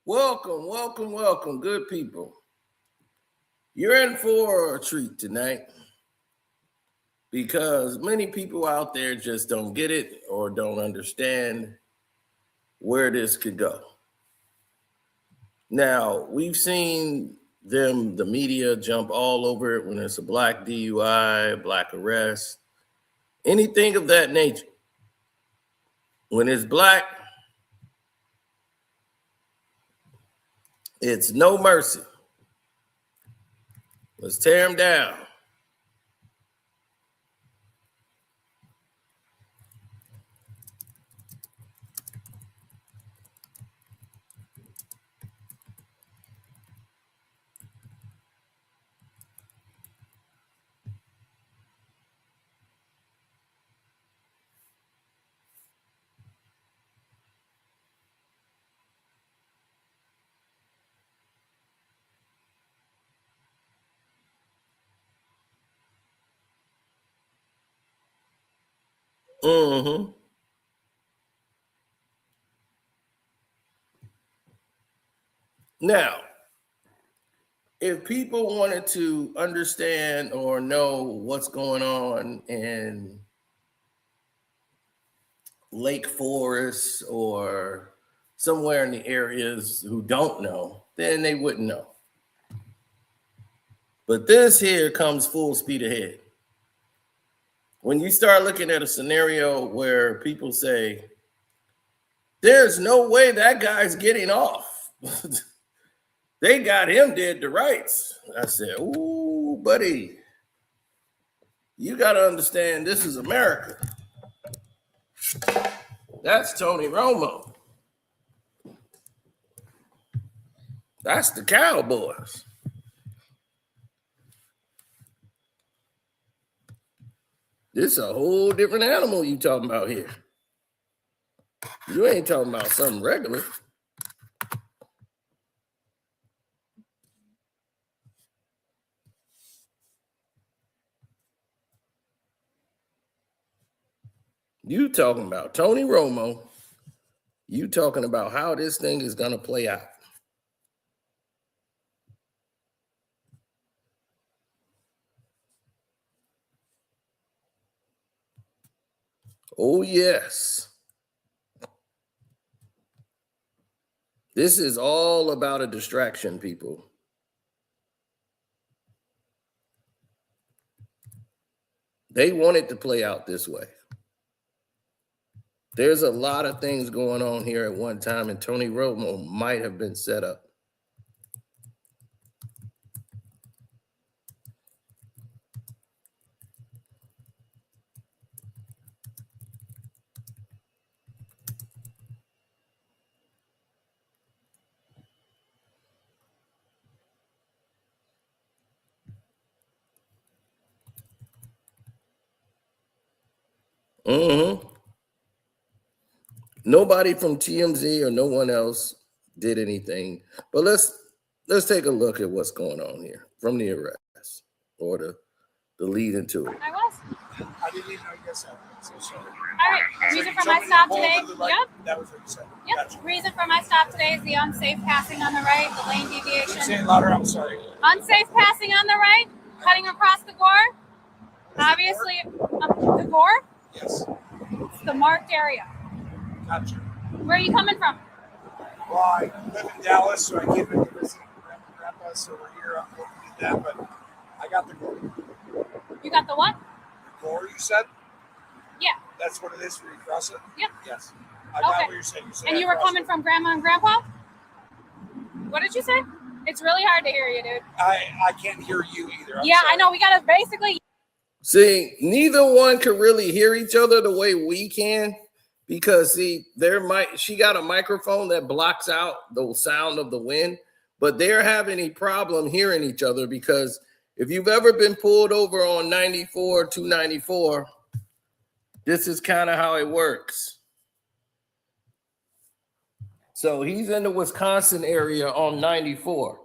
Welcome, welcome, welcome, good people. You're in for a treat tonight because many people out there just don't get it or don't understand where this could go. Now, we've seen the media jump all over it when it's a black DUI, black arrest, anything of that nature. When it's black, it's no mercy. Let's tear them down. Mm-hmm. Now, if people wanted to understand or know what's going on in Lake Forest or somewhere in the areas who don't know, then they wouldn't know. But this here comes full speed ahead. When you start looking at a scenario where people say, there's no way that guy's getting off. They got him dead to rights. I said, ooh, buddy, you got to understand this is America. That's Tony Romo. That's the Cowboys. This is a whole different animal you talking about here. You ain't talking about something regular. You talking about Tony Romo. You talking about how this thing is going to play out. Oh, yes. This is all about a distraction, people. They want it to play out this way. There's a lot of things going on here at one time, and Tony Romo might have been set up. Mm-hmm. Nobody from TMZ or no one else did anything. But let's take a look at what's going on here from the arrest or the lead into it. I was. I didn't even know you guys said that. So sorry. All right. Reason for my stop today. Right? Yep. That was what you said. Yep. Gotcha. Reason for my stop today is the unsafe passing on the right, the lane deviation. Say it louder. I'm sorry. Unsafe passing on the right, cutting across the gore. Obviously, the gore. Yes. It's the marked area. Gotcha. Where are you coming from? Well, I live in Dallas, so I came in to visit Grandpa, so we're here. I'm looking at that, but I got the gore. You got the what? The gore, you said? Yeah. That's what it is for you cross it? Yep. Yes. I got Okay. what you're saying. And you were coming from Grandma and Grandpa? What did you say? It's really hard to hear you, dude. I can't hear you either. Yeah, I know. We got to basically. See, neither one can really hear each other the way we can because she got a microphone that blocks out the sound of the wind, but they're having a problem hearing each other because if you've ever been pulled over on 94, 294, this is kind of how it works. So he's in the Wisconsin area on 94.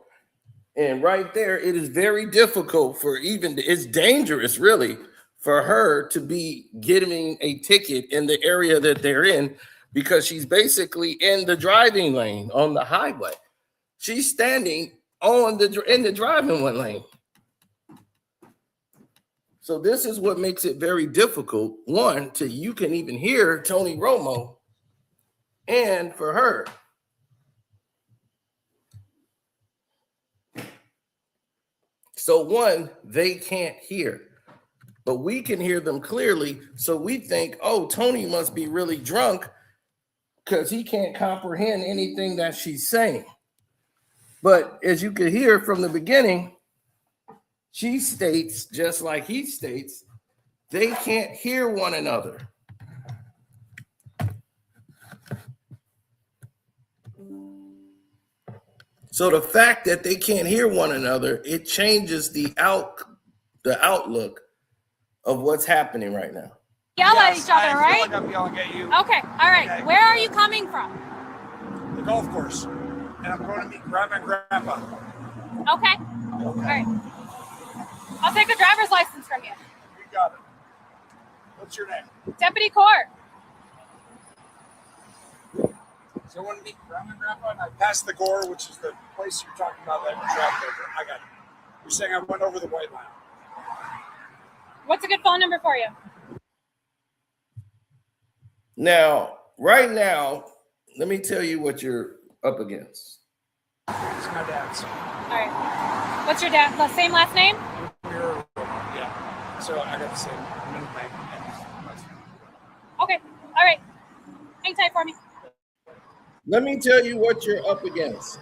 And right there, it is very difficult it's dangerous really for her to be getting a ticket in the area that they're in because she's basically in the driving lane on the highway. She's standing in the driving lane. So this is what makes it very difficult. One, you can even hear Tony Romo, and for her. So one, they can't hear, but we can hear them clearly. So we think, oh, Tony must be really drunk because he can't comprehend anything that she's saying. But as you can hear from the beginning, she states, just like he states, they can't hear one another. So the fact that they can't hear one another, it changes the outlook of what's happening right now. Yell at each other, I right? feel like I'm yelling at you. Okay, all right. Okay. Where are you coming from? The golf course. And I'm going to meet Grandma and Grandpa. Okay. All right. I'll take a driver's license from you. You got it. What's your name? Deputy Court. So I want to meet Grandma and Grandpa, and I passed the Gore, which is the place you're talking about that I traveled over. I got it. You're saying I went over the white line. What's a good phone number for you? Now, right now, let me tell you what you're up against. It's my dad's. All right. What's your the same last name? Yeah. So I got the same middle name. Okay. All right. Hang tight for me. Let me tell you what you're up against.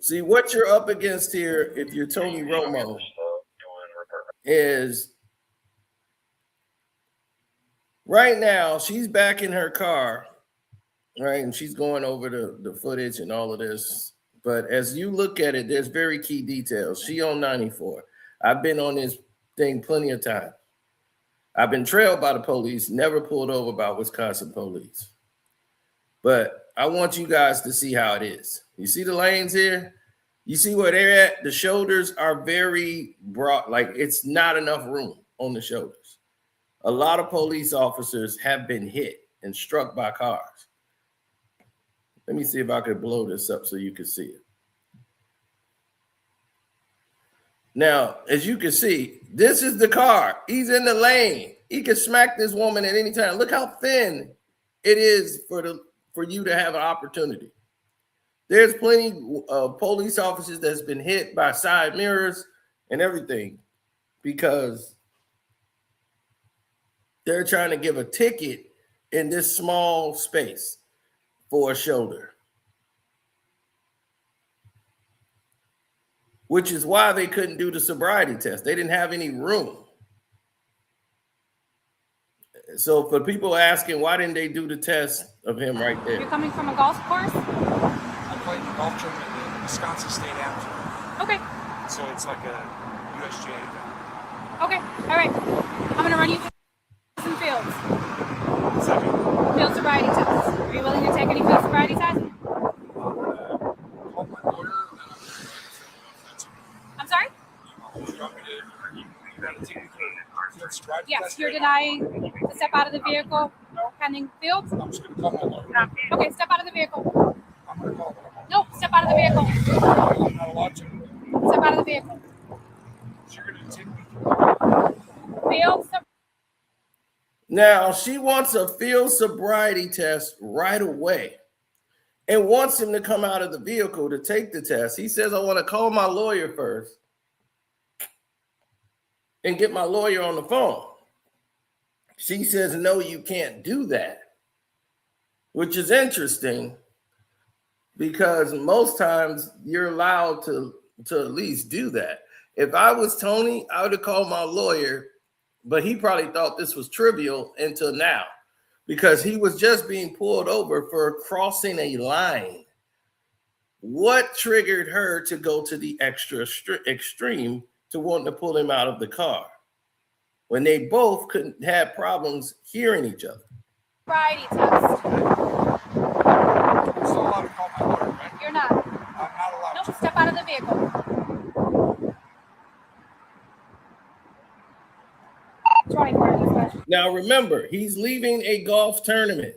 See, what you're up against here, if you're Tony Romo, is right now she's back in her car, right? And she's going over the footage and all of this. But as you look at it, there's very key details. She on 94. I've been on this thing plenty of times. I've been trailed by the police, never pulled over by Wisconsin police. But I want you guys to see how it is. You see the lanes here? You see where they're at? The shoulders are very broad, like it's not enough room on the shoulders. A lot of police officers have been hit and struck by cars. Let me see if I could blow this up so you can see it. Now, as you can see, this is the car. He's in the lane. He can smack this woman at any time. Look how thin it is for you to have an opportunity. There's plenty of police officers that's been hit by side mirrors and everything because they're trying to give a ticket in this small space for a shoulder, which is why they couldn't do the sobriety test. They didn't have any room. So for people asking, why didn't they do the test of him right there? You're coming from a golf course? I played the golf tournament at the Wisconsin State Amateur. Okay. So it's like a USGA event. Okay. All right. I'm going to run you through some fields. Field sobriety tests. Are you willing to take any field sobriety tests? Call my lawyer. I'm sorry? Yes, you're denying to step out of the vehicle pending fields? I'm just going to call my lawyer. Okay, step out of the vehicle. I'm going to call them. Nope, step out of the vehicle. I'm not allowed to. Step out of the vehicle. So you're going to take me. Field sobriety. Now, she wants a field sobriety test right away and wants him to come out of the vehicle to take the test. He says, I want to call my lawyer first and get my lawyer on the phone. She says, no, you can't do that, which is interesting because most times you're allowed to at least do that. If I was Tony, I would have called my lawyer, but he probably thought this was trivial until now because he was just being pulled over for crossing a line. What triggered her to go to the extra extreme to want to pull him out of the car? when they both couldn't have problems hearing each other. Sobriety test. I'm still allowed to call my lawyer, right? You're not. I'm not allowed Nope. to. Step out of the vehicle. 24 dispatch. Now remember, he's leaving a golf tournament.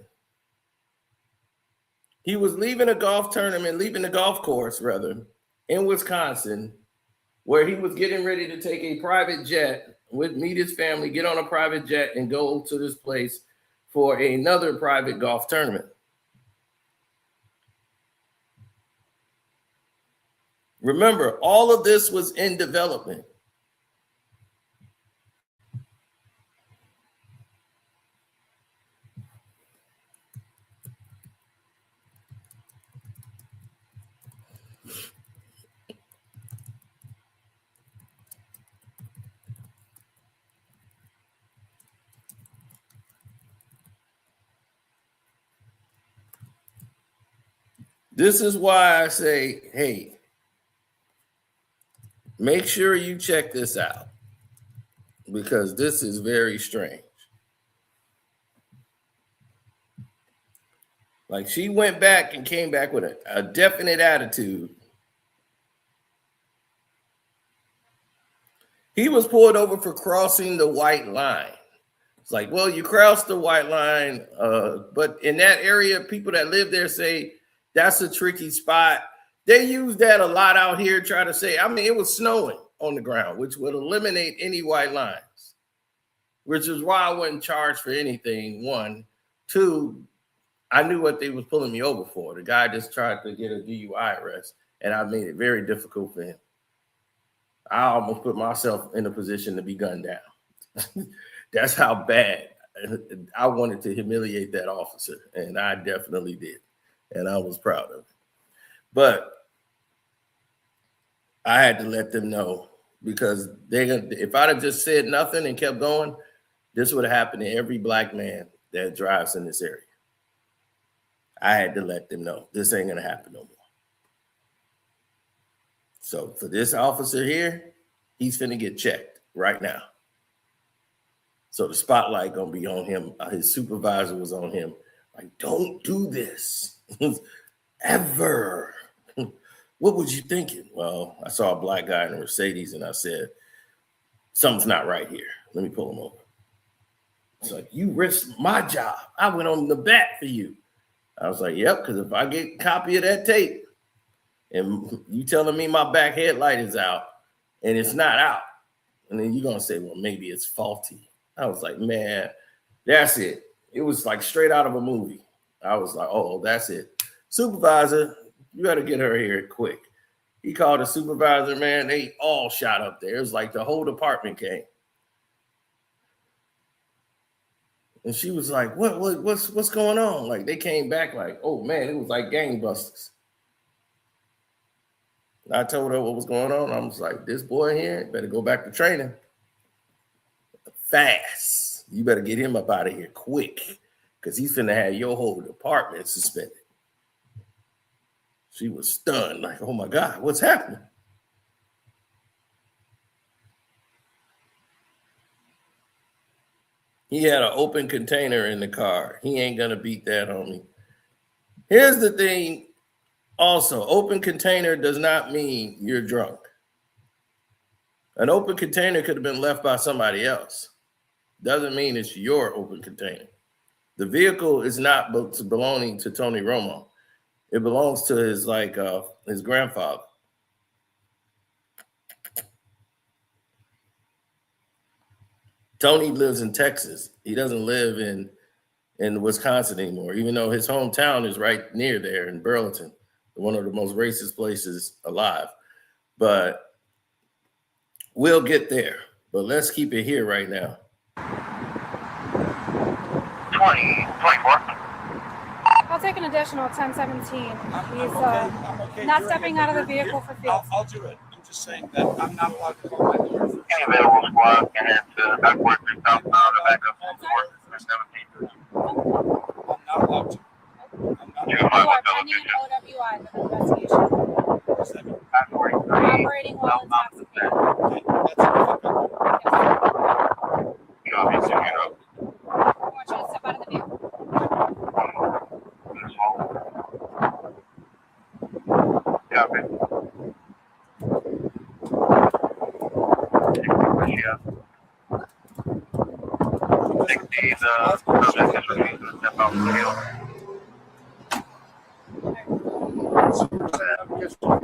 He was leaving the golf course rather, in Wisconsin, where he was getting ready to take a private jet, meet his family, get on a private jet, and go to this place for another private golf tournament. Remember, all of this was in development. This is why I say, hey, make sure you check this out, because this is very strange. Like, she went back and came back with a definite attitude. He was pulled over for crossing the white line. It's like, well, you crossed the white line, but in that area, people that live there say that's a tricky spot. They use that a lot out here, try to say, I mean, it was snowing on the ground, which would eliminate any white lines, which is why I wasn't charged for anything, one. Two, I knew what they was pulling me over for. The guy just tried to get a DUI arrest, and I made it very difficult for him. I almost put myself in a position to be gunned down. That's how bad I wanted to humiliate that officer, and I definitely did, and I was proud of it. But I had to let them know, because if I'd have just said nothing and kept going, this would have happened to every black man that drives in this area. I had to let them know this ain't gonna happen no more. So for this officer here, he's finna get checked right now. So the spotlight gonna be on him. His supervisor was on him. Like, don't do this ever. What was you thinking? Well, I saw a black guy in a Mercedes and I said, something's not right here. Let me pull him over. It's like, you risked my job. I went on the bat for you. I was like, yep, because if I get a copy of that tape and you telling me my back headlight is out and it's not out, and then you're going to say, well, maybe it's faulty. I was like, man, that's it. It was like straight out of a movie. I was like, oh, that's it. Supervisor, you got to get her here quick. He called the supervisor, man. They all shot up there. It was like the whole department came. And she was like, what's going on? Like, they came back like, oh, man, it was like gangbusters. And I told her what was going on. I was like, this boy here better go back to training fast. You better get him up out of here quick, because he's finna have your whole department suspended. She was stunned, like, oh, my God, what's happening? He had an open container in the car. He ain't going to beat that, homie. Here's the thing. Also, open container does not mean you're drunk. An open container could have been left by somebody else. Doesn't mean it's your open container. The vehicle is not belonging to Tony Romo. It belongs to his grandfather. Tony lives in Texas. He doesn't live in Wisconsin anymore, even though his hometown is right near there in Burlington, one of the most racist places alive. But we'll get there. But let's keep it here right now. 24. I'll take an additional 1017. He's I'm okay not doing stepping it, out of the but vehicle for field. I'll do it. I'm just saying that I'm not allowed to call my lawyer. Any available squad can head to backward to southbound or back up to 17. I'm not allowed to. I'm not You You might are want to pending an location. OWI with investigation. What's that mean? Backward 3. Operating while Southbound intoxicated. Okay, that's Yes. 60, the subject is refusing to step out from the field. All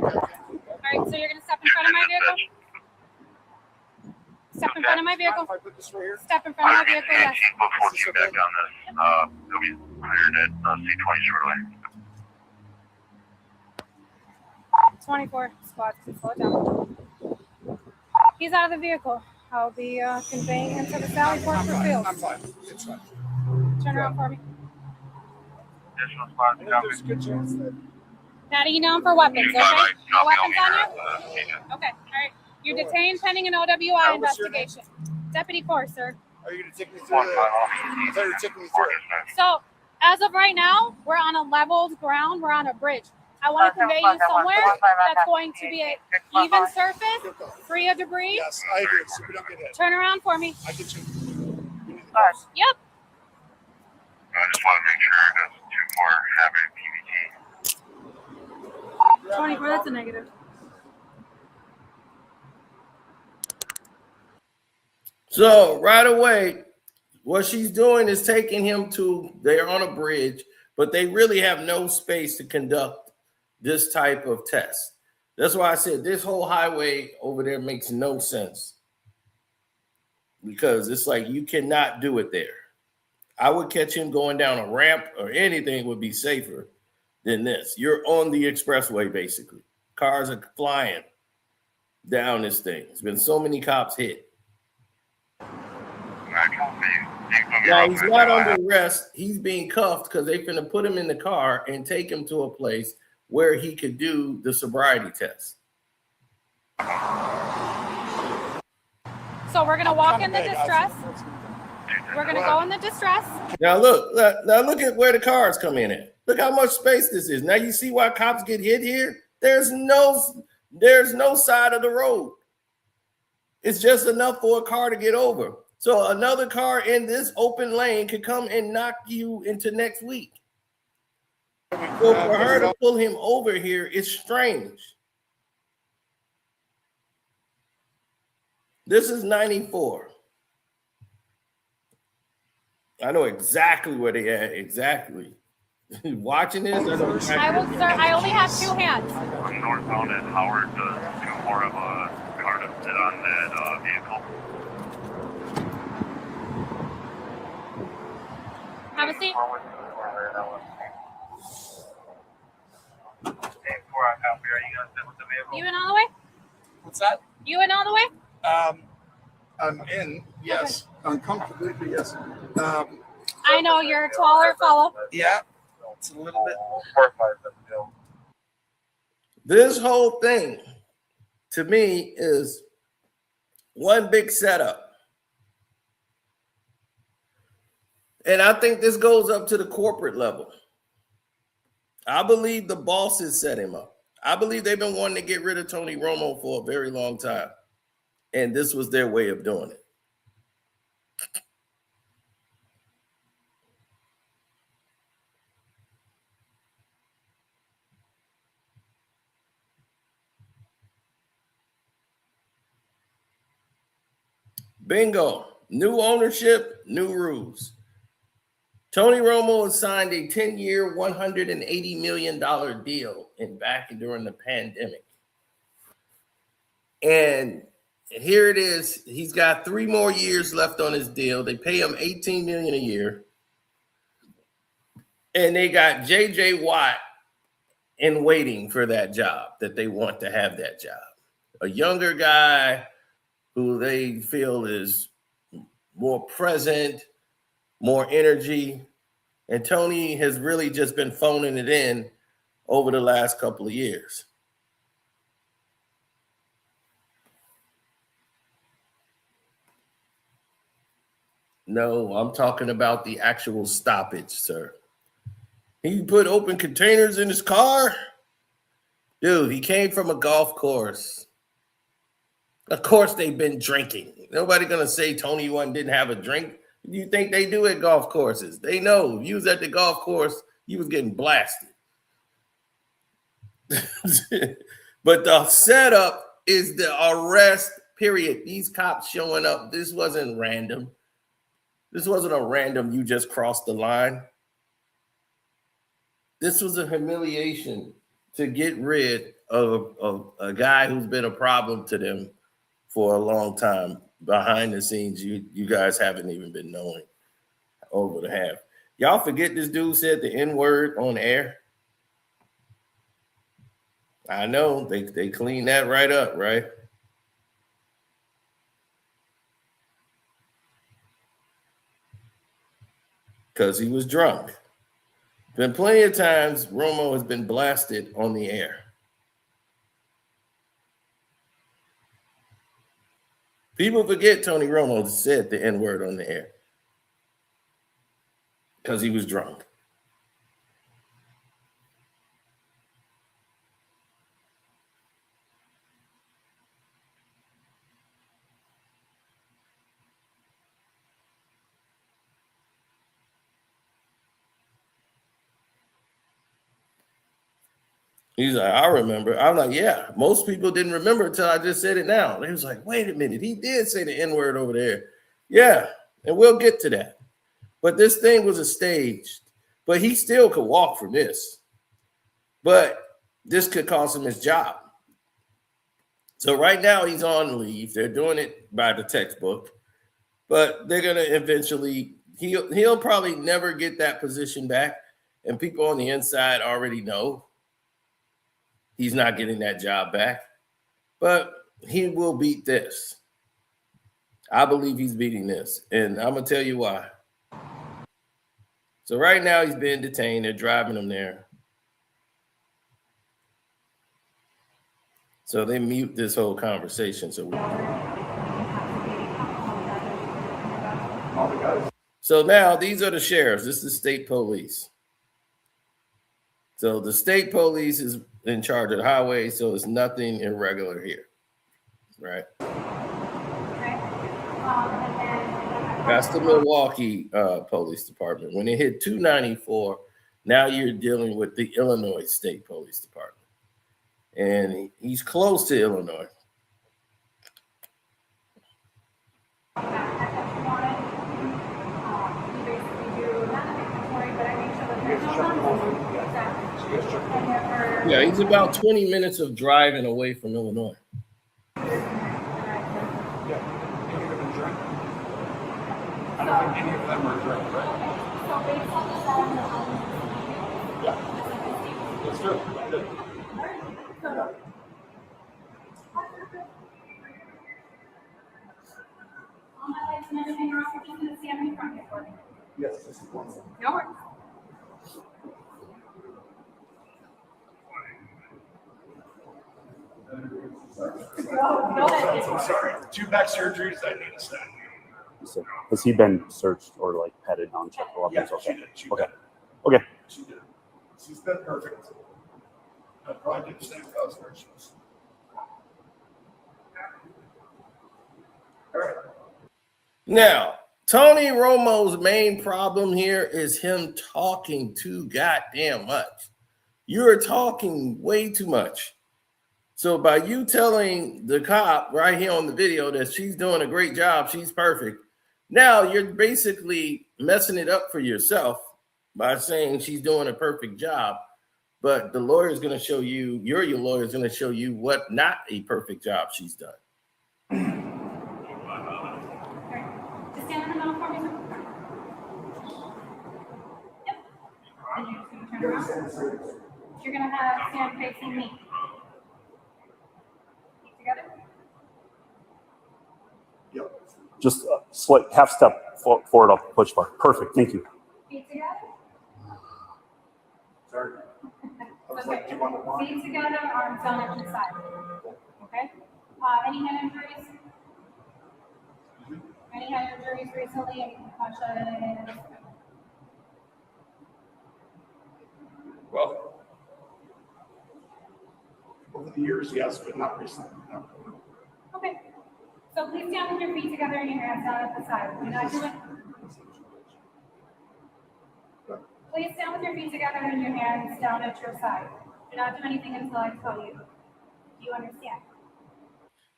right, so you're going to step in front of my vehicle? Step in front of my vehicle. If I put this right here? Step in front of my vehicle, yes. Before you back on this, he'll be hired at C20 shortly. 24 squad, slow it down. He's out of the vehicle. I'll be conveying him to the Sally Port for field. I'm fine. It's fine. Turn around for me. Additional squad I think there's a good chance that Patting you down for weapons, okay? No weapons on you? Okay, all right. You're detained pending an OWI investigation. Deputy Force, sir. are you going to take me through the? I thought you were taking me through it. So, as of right now, we're on a leveled ground. We're on a bridge. I want to convey you somewhere that's going to be an even surface, free of debris. Yes, I agree. So we don't get hit. Turn around for me. I get you. We need the Yep. I just want to make sure there's 2 more having PVT. 24, that's a negative. So right away, what she's doing is taking him to, they're on a bridge, but they really have no space to conduct this type of test. That's why I said this whole highway over there makes no sense, because it's like you cannot do it there. I would catch him going down a ramp or anything would be safer than this. You're on the expressway, basically. Cars are flying down this thing. There's been so many cops hit. Now, he's not under arrest. He's being cuffed because they're going to put him in the car and take him to a place where he could do the sobriety test. So we're going to walk in the distress. We're going to go in the distress. Now look at where the cars come in at. Look how much space this is. Now you see why cops get hit here? There's no side of the road. It's just enough for a car to get over. So another car in this open lane could come and knock you into next week. So for her to pull him over here is strange. This is 94. I know exactly where they at. Exactly. Watching this, I know exactly. Sir, I only have 2 hands. I'm northbound at Howard, 2 more of a car to sit on that vehicle. Have a seat. You in all the way? What's that? You in all the way? I'm in. Yes. Uncomfortably, but yes. I know you're a taller fellow. Yeah. It's a little bit. This whole thing, to me, is one big setup. And I think this goes up to the corporate level. I believe the bosses set him up. I believe they've been wanting to get rid of Tony Romo for a very long time. And this was their way of doing it. Bingo. New ownership, new rules. Tony Romo has signed a 10-year, $180 million deal back during the pandemic. And here it is. He's got 3 more years left on his deal. They pay him $18 million a year. And they got J.J. Watt in waiting for that job, that they want to have that job. A younger guy who they feel is more present, more energy. And Tony has really just been phoning it in over the last couple of years. No, I'm talking about the actual stoppage, sir. He put open containers in his car? Dude, he came from a golf course. Of course they've been drinking. Nobody going to say Tony one didn't have a drink. What do you think they do at golf courses? They know. If you was at the golf course, you was getting blasted. But the setup is the arrest, period. These cops showing up. This wasn't random. This wasn't a random, you just crossed the line. This was a humiliation to get rid of a guy who's been a problem to them for a long time. Behind the scenes, you guys haven't even been knowing over the half. Y'all forget this dude said the N-word on air? I know, they cleaned that right up, right? Because he was drunk. Been plenty of times Romo has been blasted on the air. People forget Tony Romo said the N-word on the air because he was drunk. He's like, I remember. I'm like, yeah, most people didn't remember until I just said it now. They was like, wait a minute, he did say the N-word over there. Yeah, and we'll get to that. But this thing was a stage, but he still could walk from this. But this could cost him his job. So right now he's on leave. They're doing it by the textbook, but they're gonna eventually, he'll probably never get that position back. And people on the inside already know he's not getting that job back, but he will beat this. I believe he's beating this, and I'm gonna tell you why. So right now he's being detained. They're driving him there. So they mute this whole conversation. So now these are the sheriffs. This is the state police. So the state police is in charge of the highway, so it's nothing irregular here, right? That's the Milwaukee Police Department. When they hit 294, now you're dealing with the Illinois State Police Department. And he's close to Illinois. Yeah, he's about 20 minutes of driving away from Illinois. I don't think any of them are drunk, right? Yeah. That's true. Good. Yes, this is one. No worries. I'm sorry. 2 back surgeries. I need to stand. So, has he been searched or like petted on check weapons? Yeah, Okay. she did. Okay. Okay. She did. She's been perfect. I probably did the same conversations. All right. Now, Tony Romo's main problem here is him talking too goddamn much. You're talking way too much. So by you telling the cop right here on the video that she's doing a great job, she's perfect, now you're basically messing it up for yourself by saying she's doing a perfect job. But the lawyer's going to show you, your lawyer's going to show you what not a perfect job she's done. Just stand in the middle for me. Yep. And you're just going to turn around. You're going to have stand facing me. Together. Yep. Just slight half step forward off the push bar. Perfect. Thank you. Feet together. Sorry. I was like, do you want to walk? Feet together, arms down at your side. Okay. Any head injuries? Any head injuries recently? Any concussions? Well, over the years, yes, but not recently. No. Okay. So please stand with your feet together and your hands down at the side. We're not doing. Please stand with your feet together and your hands down at your side. Do not do anything until I tell you. Do you understand?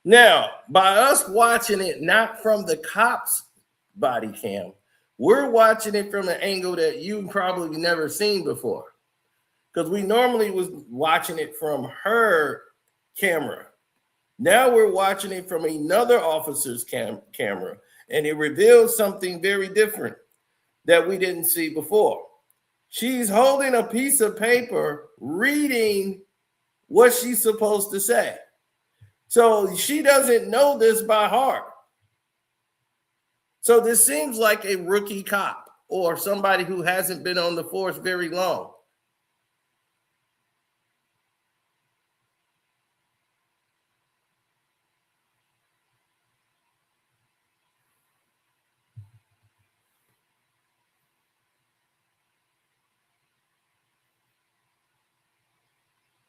Now, by us watching it not from the cop's body cam, We're watching it from an angle that you've probably never seen before, because we normally was watching it from her camera. Now we're watching it from another officer's camera, and it reveals something very different that we didn't see before. She's holding a piece of paper, reading what she's supposed to say. So she doesn't know this by heart. So this seems like a rookie cop or somebody who hasn't been on the force very long.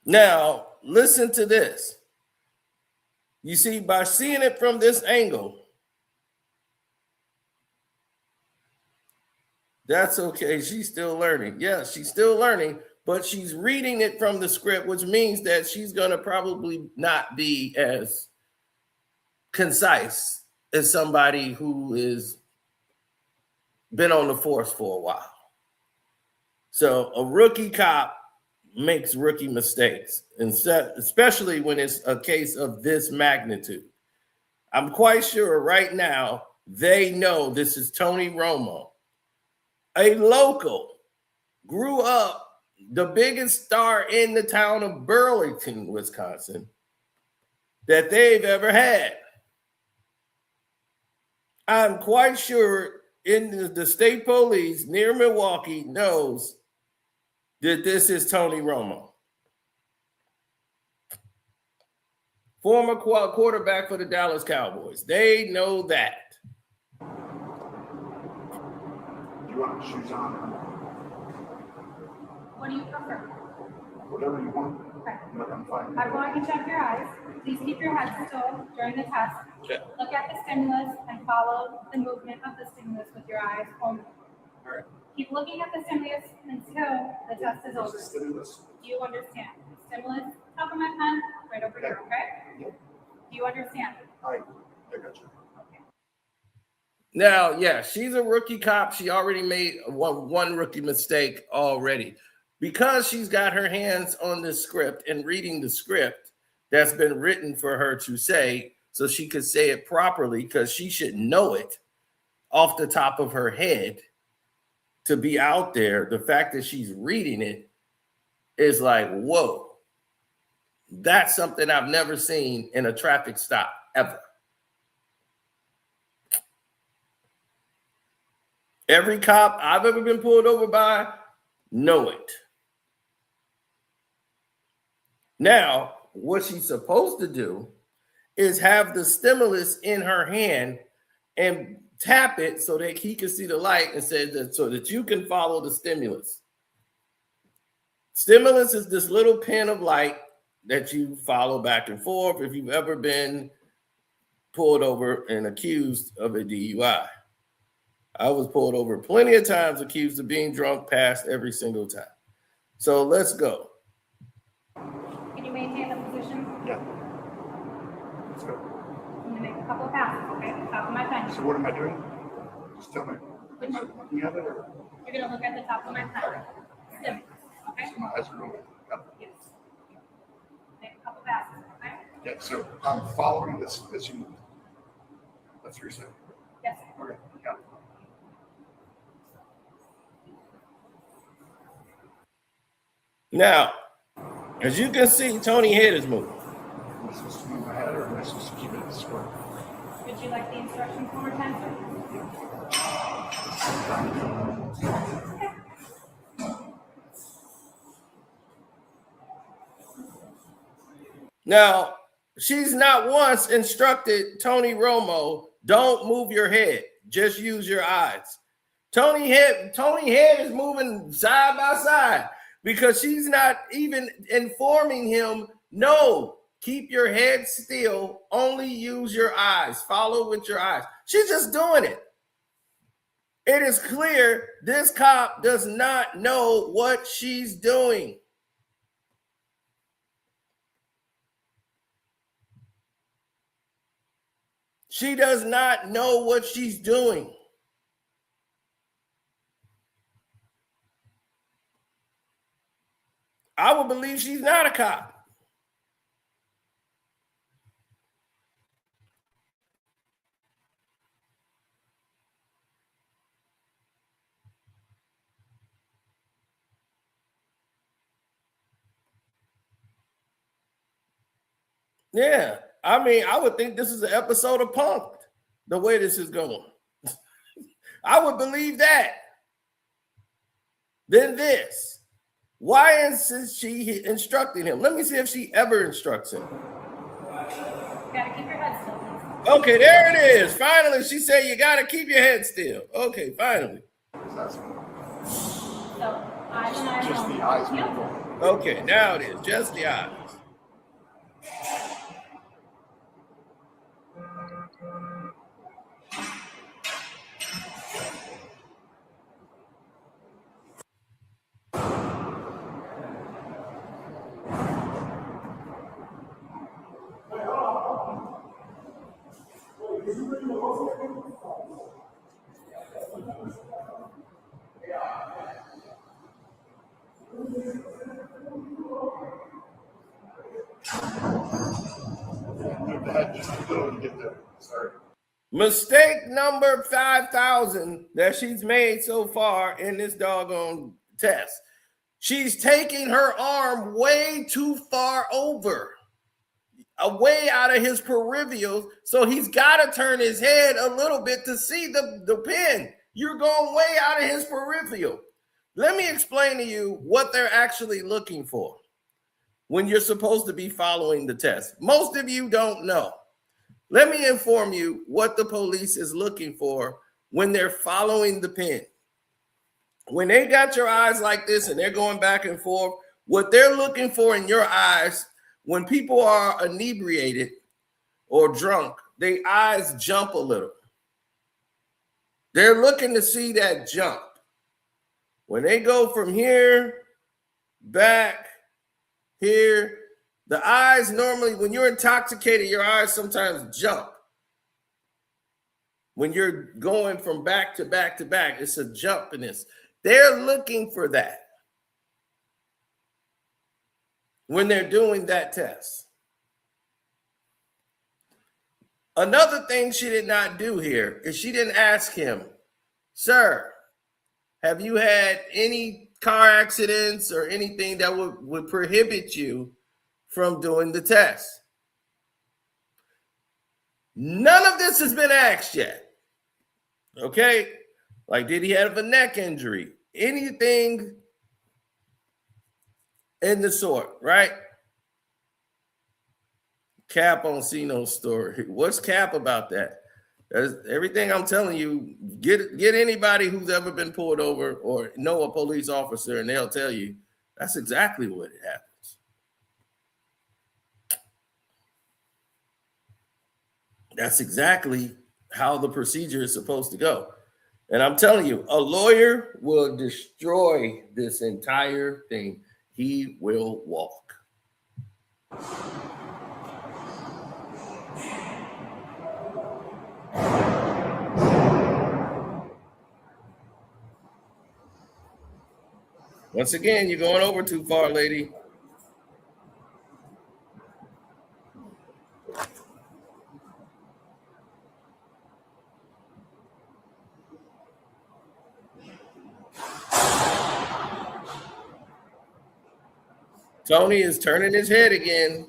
Now, listen to this. You see, by seeing it from this angle, that's okay. She's still learning. Yeah, she's still learning, but she's reading it from the script, which means that she's going to probably not be as concise as somebody who is been on the force for a while. So a rookie cop makes rookie mistakes, and especially when it's a case of this magnitude. I'm quite sure right now they know this is Tony Romo, a local, grew up the biggest star in the town of Burlington, Wisconsin, that they've ever had. I'm quite sure in the state police near Milwaukee knows that this is Tony Romo, former quarterback for the Dallas Cowboys. They know that. You want shoes on? What do you prefer? Whatever you want. Okay. But I'm fine. I'm going to check your eyes. Please keep your head still during the test. Okay. Look at the stimulus and follow the movement of the stimulus with your eyes only. All right. Keep looking at the stimulus until the test is over. Stimulus. Do you understand? Stimulus, top of my pen, right over here, okay? Yep. Do you understand? I got you. Now, yeah, she's a rookie cop. She already made one rookie mistake already. Because she's got her hands on the script and reading the script that's been written for her to say, so she could say it properly, because she should know it off the top of her head to be out there. The fact that she's reading it is like, whoa, that's something I've never seen in a traffic stop ever. Every cop I've ever been pulled over by know it. Now, what she's supposed to do is have the stimulus in her hand and tap it so that he can see the light and say that so that you can follow the stimulus. Stimulus is this little pin of light that you follow back and forth if you've ever been pulled over and accused of a DUI. I was pulled over plenty of times, accused of being drunk, passed every single time. So let's go. Can you maintain the position? Yeah. Let's go. I'm gonna make a couple of passes, okay? Top of my pen. So what am I doing? Just tell me. Am I looking at it or You're gonna look at the top of my pen. Stimulus, okay? my eyes are going? Yes. Make a couple passes, okay? Yeah. So I'm following this as you move. That's what you're saying. Yes. Okay. Yeah. Now, as you can see, Tony's head is moving. Am I supposed to move my head or am I supposed to keep it square? Would you like the instructions one more time, sir? Now, she's not once instructed Tony Romo, don't move your head, just use your eyes. Tony head is moving side by side because she's not even informing him, no, keep your head still, only use your eyes, follow with your eyes. She's just doing it. It is clear this cop does not know what she's doing. She does not know what she's doing. I would believe she's not a cop. Yeah, I mean, I would think this is an episode of Punk'd, the way this is going. I would believe that. Then this. Why is she instructing him? Let me see if she ever instructs him. You gotta keep your head still. Okay, there it is. Finally, she said you gotta keep your head still. Okay, finally. So, eyes and eyes. Just the eyes. Yep. Okay, now it is just the eyes. Mistake number 5,000 that she's made so far in this doggone test. She's taking her arm way too far over, way out of his peripherals. So he's got to turn his head a little bit to see the pin. You're going way out of his peripheral. Let me explain to you what they're actually looking for when you're supposed to be following the test. Most of you don't know. Let me inform you what the police is looking for when they're following the pin. When they got your eyes like this and they're going back and forth, what they're looking for in your eyes, when people are inebriated or drunk, their eyes jump a little. They're looking to see that jump. When they go from here, back, here, the eyes normally, when you're intoxicated, your eyes sometimes jump. When you're going from back to back to back, it's a jump in this. They're looking for that when they're doing that test. Another thing she did not do here is she didn't ask him, sir, have you had any car accidents or anything that would prohibit you from doing the test? None of this has been asked yet. Okay? Like, did he have a neck injury? Anything in the sort, right? Cap on see no story. What's Cap about that? Everything I'm telling you, get anybody who's ever been pulled over or know a police officer, and they'll tell you that's exactly what it happens. That's exactly how the procedure is supposed to go. And I'm telling you, a lawyer will destroy this entire thing. He will walk. Once again, you're going over too far, lady. Tony is turning his head again.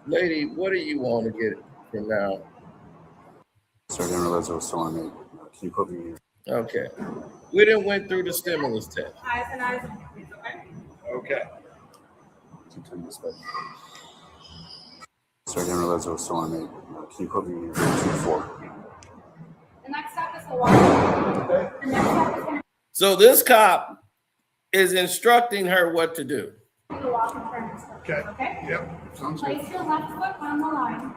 Lady, what do you want to get from now? Sorry, I didn't realize I was still on mute. Can you put me? Okay. We didn't went through the stimulus test. Eyes and eyes. Okay. Okay. Turn this back. Sorry, I didn't realize I was still on 8. Can you put me in 2-4? The next step is the walk. The next step is going to So this cop is instructing her what to do. be the walk and turn instructions. Okay. Yep. Sounds good. Place your left foot on the line,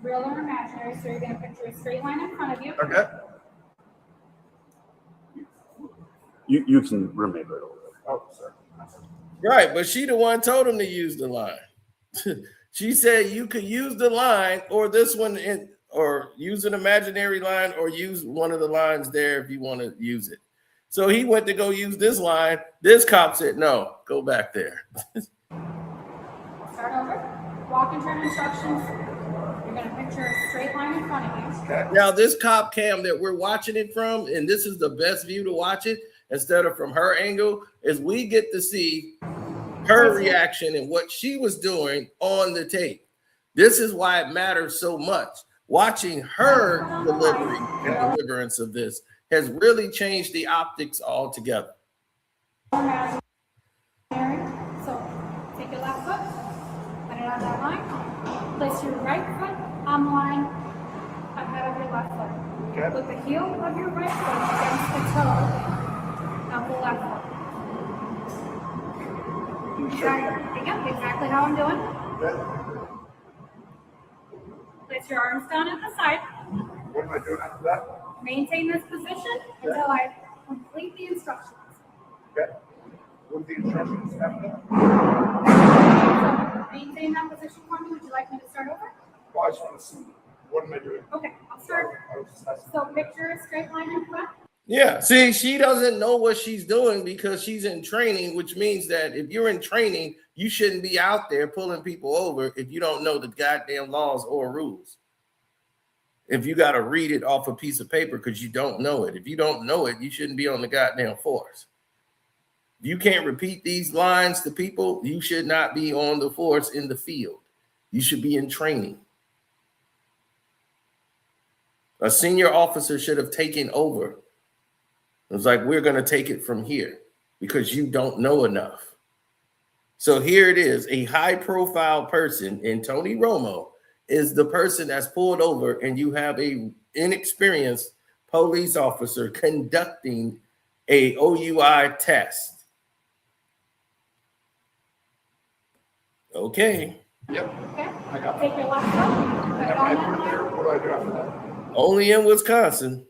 real or imaginary. So you're going to picture a straight line in front of you. Okay. You can remain right over there. Oh, sorry. Right, but she the one told him to use the line. She said you could use the line or this one or use an imaginary line or use one of the lines there if you want to use it. So he went to go use this line. This cop said, no, go back there. Start over. Walk and turn instructions. You're going to picture a straight line in front of you. Okay. Now, this cop cam that we're watching it from, and this is the best view to watch it instead of from her angle, is we get to see her reaction and what she was doing on the tape. This is why it matters so much. Watching her delivery and deliverance of this has really changed the optics altogether. Imaginary. So take your left foot, put it on that line. Place your right foot on the line ahead of your left foot. Okay. Put the heel of your right foot against the toe of the left foot. Exactly how I'm doing. Okay. Place your arms down at the side. What am I doing after that? Maintain this position until I complete the instructions. Okay. What are the instructions after that? So maintain that position for me. Would you like me to start over? Well, I just want to see. What am I doing? Okay, I'll start. I was just asking. So picture a straight line in front. Yeah, see, she doesn't know what she's doing because she's in training, which means that if you're in training, you shouldn't be out there pulling people over if you don't know the goddamn laws or rules. If you got to read it off a piece of paper because you don't know it. If you don't know it, you shouldn't be on the goddamn force. If you can't repeat these lines to people, you should not be on the force in the field. You should be in training. A senior officer should have taken over. It was like, we're going to take it from here because you don't know enough. So here it is, a high-profile person, and Tony Romo is the person that's pulled over, and you have a inexperienced police officer conducting a OUI test. Okay. Yep. Okay. I got Take your left foot. Put it that. on I that put it there. line. What do I do after that? Only in Wisconsin.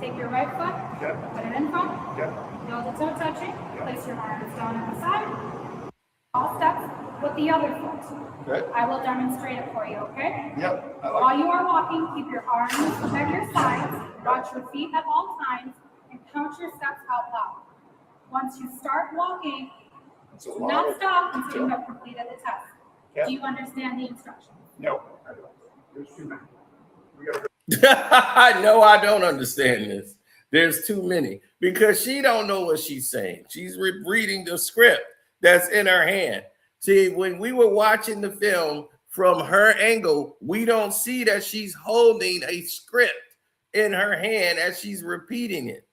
Take your right foot. Okay. Put it in front. Okay. Feel the toe touching. Place your arms down at the side. All steps with the other foot. Okay. I will demonstrate it for you, okay? Yep. I While like you are walking, keep your arms at your sides, watch your feet at all times, and count your steps out loud. Once you start walking, it's a do lot not of- stop until you have completed the test. Yeah. Do you understand the instructions? No, I don't. There's too many. We gotta go. No, I don't understand this. There's too many because she don't know what she's saying. She's reading the script that's in her hand. See, when we were watching the film from her angle, we don't see that she's holding a script in her hand as she's repeating it.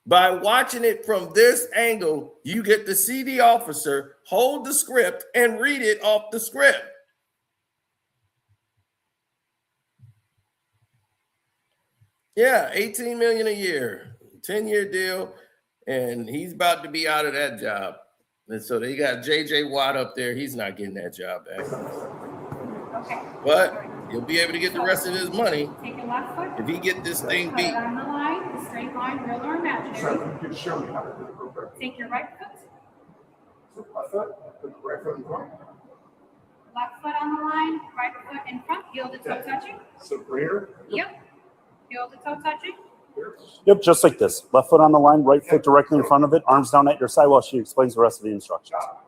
By watching it from this angle, you get to see the officer hold the script and read it off the script. Yeah, 18 million a year, 10-year deal, and he's about to be out of that job. And so they got JJ Watt up there. He's not getting that job back. Okay. But he'll be able to get the rest of his money Take your left foot. if he get this thing Put beat. it on the line, the straight line, real or imaginary. So you can show me how to do it real quick. Take your right foot, So my foot, put the right foot in front. left foot on the line, right foot in front, heel to toe touching. So here. Yep. Heel to toe touching. Here. Yep, just like this. Left foot on the line, right foot directly in front of it, arms down at your side while she explains the rest of the instructions. Got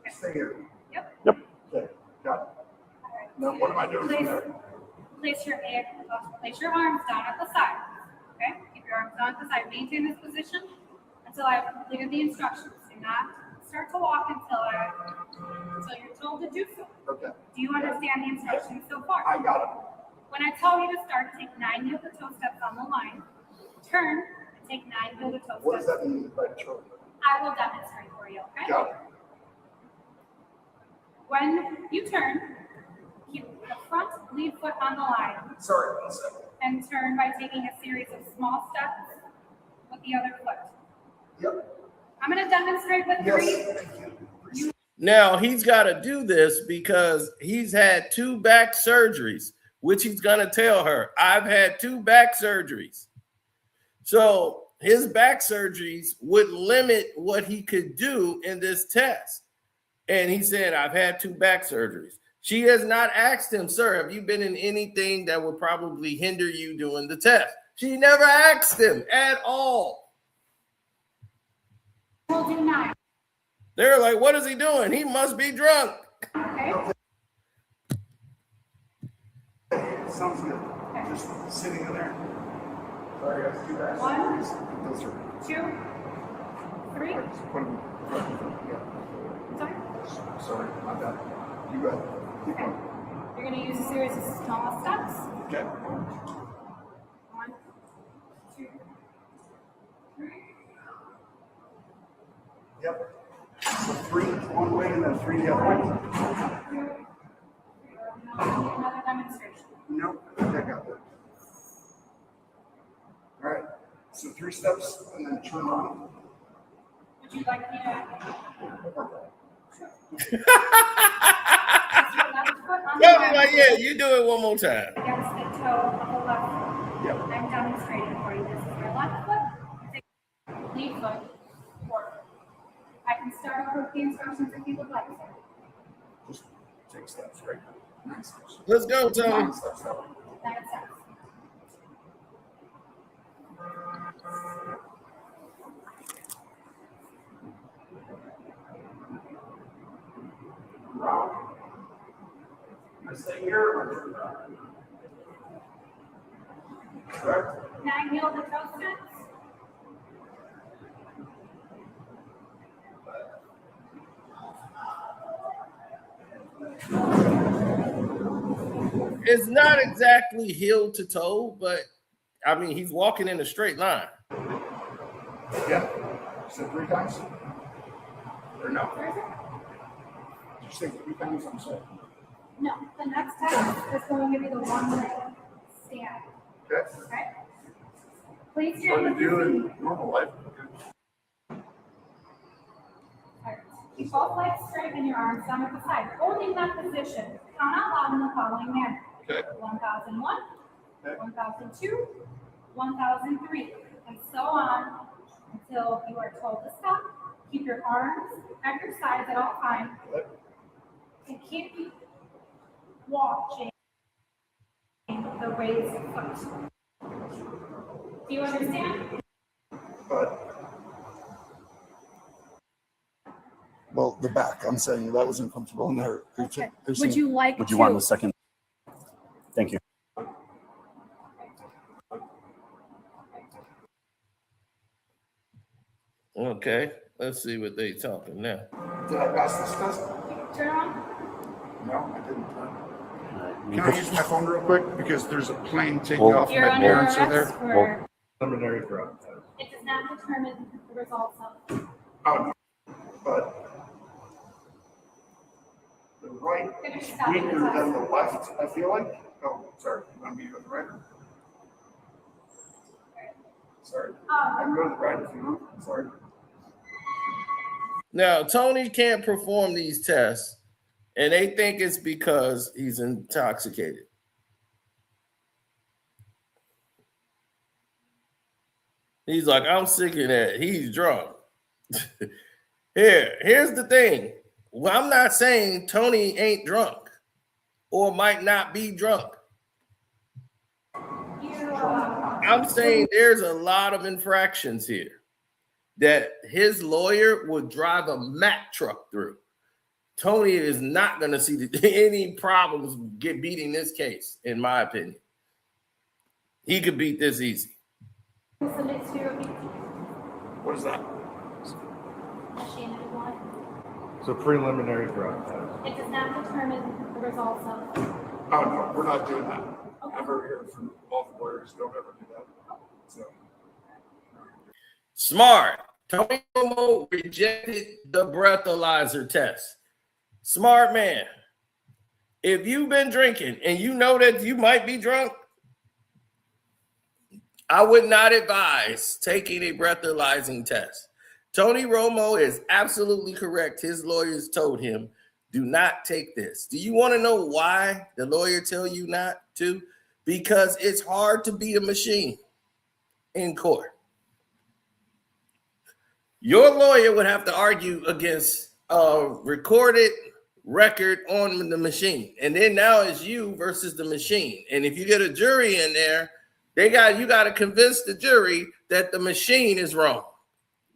it. Stay here. Yep. Yep. Okay. Got it. Now what am I doing from there? Place your arms down at the side. Okay? Keep your arms down at the side. Maintain this position until I have completed the instructions. Do not start to walk until your toe told to do so. Okay, Do you understand the instructions so far? I got it. When I tell you to start, take 9 heel-to-toe steps on the line. Turn and take 9 heel-to-toe What does steps. that mean by turn? I will demonstrate for you, okay? Got it. When you turn, keep the front lead foot on the line Sorry, 1 second. and turn by taking a series of small steps with the other foot. Yep. I'm going to demonstrate with Yes, 3. thank you. Now he's got to do this because he's had 2 back surgeries, which he's going to tell her, I've had 2 back surgeries. So his back surgeries would limit what he could do in this test. And he said, I've had 2 back surgeries. She has not asked him, sir, have you been in anything that would probably hinder you doing the test? She never asked him at all. We'll do 9. They're like, what is he doing? He must be drunk. Okay? Sounds good. Just sitting in there. Sorry, guys. 2 back. 1, Those are. 2, 3. Sorry? Sorry, my bad. You go ahead. Keep Okay. going. You're going to use a series of small steps. Okay. 1, 2, 3. Yep. So 3 one way and then 3 the other way. Another demonstration. Nope, I think I got that. All right. So 3 steps and then turn on. Would you like me to? Tony, like, yeah, you do it one more time. Against the toe of the left foot. Yep. I'm demonstrating for you. This is your left foot. Take lead foot forward. I can start over with the instructions if you would like, sir. Just take steps, right? 9 steps. Let's go, Tony. 9 steps that way. 9 steps. Round. I stay here or turn around? Correct? 9 heel to toe steps. It's not exactly heel to toe, but I mean, he's walking in a straight line. Yeah. You said 3 times? Or no? Did you say 3 times? I'm sorry. No, the next test is going to be the one leg stand. Okay. Okay? Please What stand to with your do feet. in normal life. Alright. Keep both legs straight and your arms down at the side. Holding that position, count out loud in the following manner. Okay. 1001, Okay. 1002, 1003, and so on until you are told to stop. Keep your arms at your sides at all times and keep watching the raised foot. Do you understand? But, well, the back, I'm saying that was uncomfortable in there. Okay. Would you like Would you to? want a second? Thank you. Okay, let's see what they talking now. Did I pass this test? Turn on. No, I didn't. You Can I use my phone real quick? Because there's a plane taking Well- off. You're My under parents are arrest there. for. Preliminary drug. It does not determine the results of. Oh, but the right Gonna is stop the weaker than the test. left, I feel like. Oh, sorry. You want me to go to the right? Sorry. I can go to the right if you want. Sorry. Now, Tony can't perform these tests, and they think it's because he's intoxicated. He's like, I'm sick of that. He's drunk. Here's the thing. Well, I'm not saying Tony ain't drunk or might not be drunk. I'm saying there's a lot of infractions here that his lawyer would drive a Mack truck through. Tony is not going to see any problems beating this case, in my opinion. He could beat this easy. Send it to What is that? machine if you want. So preliminary drug test. It does not determine the results of. Oh, no, we're not doing that. Ever hear from all the lawyers, don't ever do that. So. Smart. Tony Romo rejected the breathalyzer test. Smart man. If you've been drinking and you know that you might be drunk, I would not advise taking a breathalyzing test. Tony Romo is absolutely correct. His lawyers told him, do not take this. Do you want to know why the lawyer tell you not to? Because it's hard to beat a machine in court. Your lawyer would have to argue against a recorded record on the machine. And then now it's you versus the machine. And if you get a jury in there, you got to convince the jury that the machine is wrong.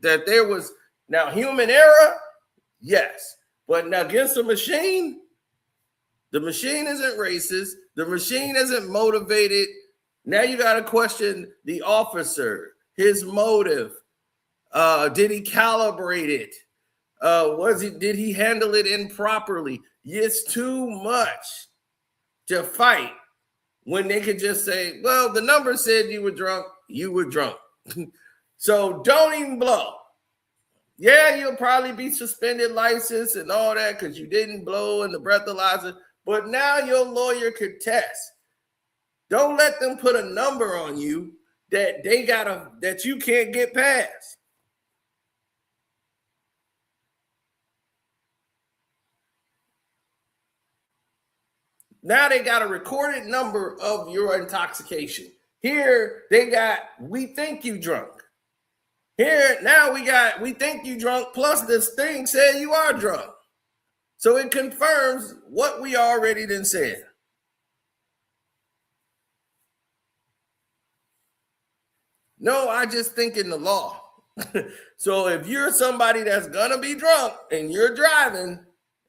That there was now human error, yes. But now against the machine isn't racist. The machine isn't motivated. Now you got to question the officer, his motive. Did he calibrate it? Did he handle it improperly? It's too much to fight when they could just say, well, the number said you were drunk. So don't even blow. Yeah, you'll probably be suspended license and all that because you didn't blow in the breathalyzer. But now your lawyer could test. Don't let them put a number on you that you can't get past. Now they got a recorded number of your intoxication. Here they got, we think you drunk. Here now we think you drunk, plus this thing said you are drunk. So it confirms what we already done said. No, I just think in the law. So if you're somebody that's gonna be drunk and you're driving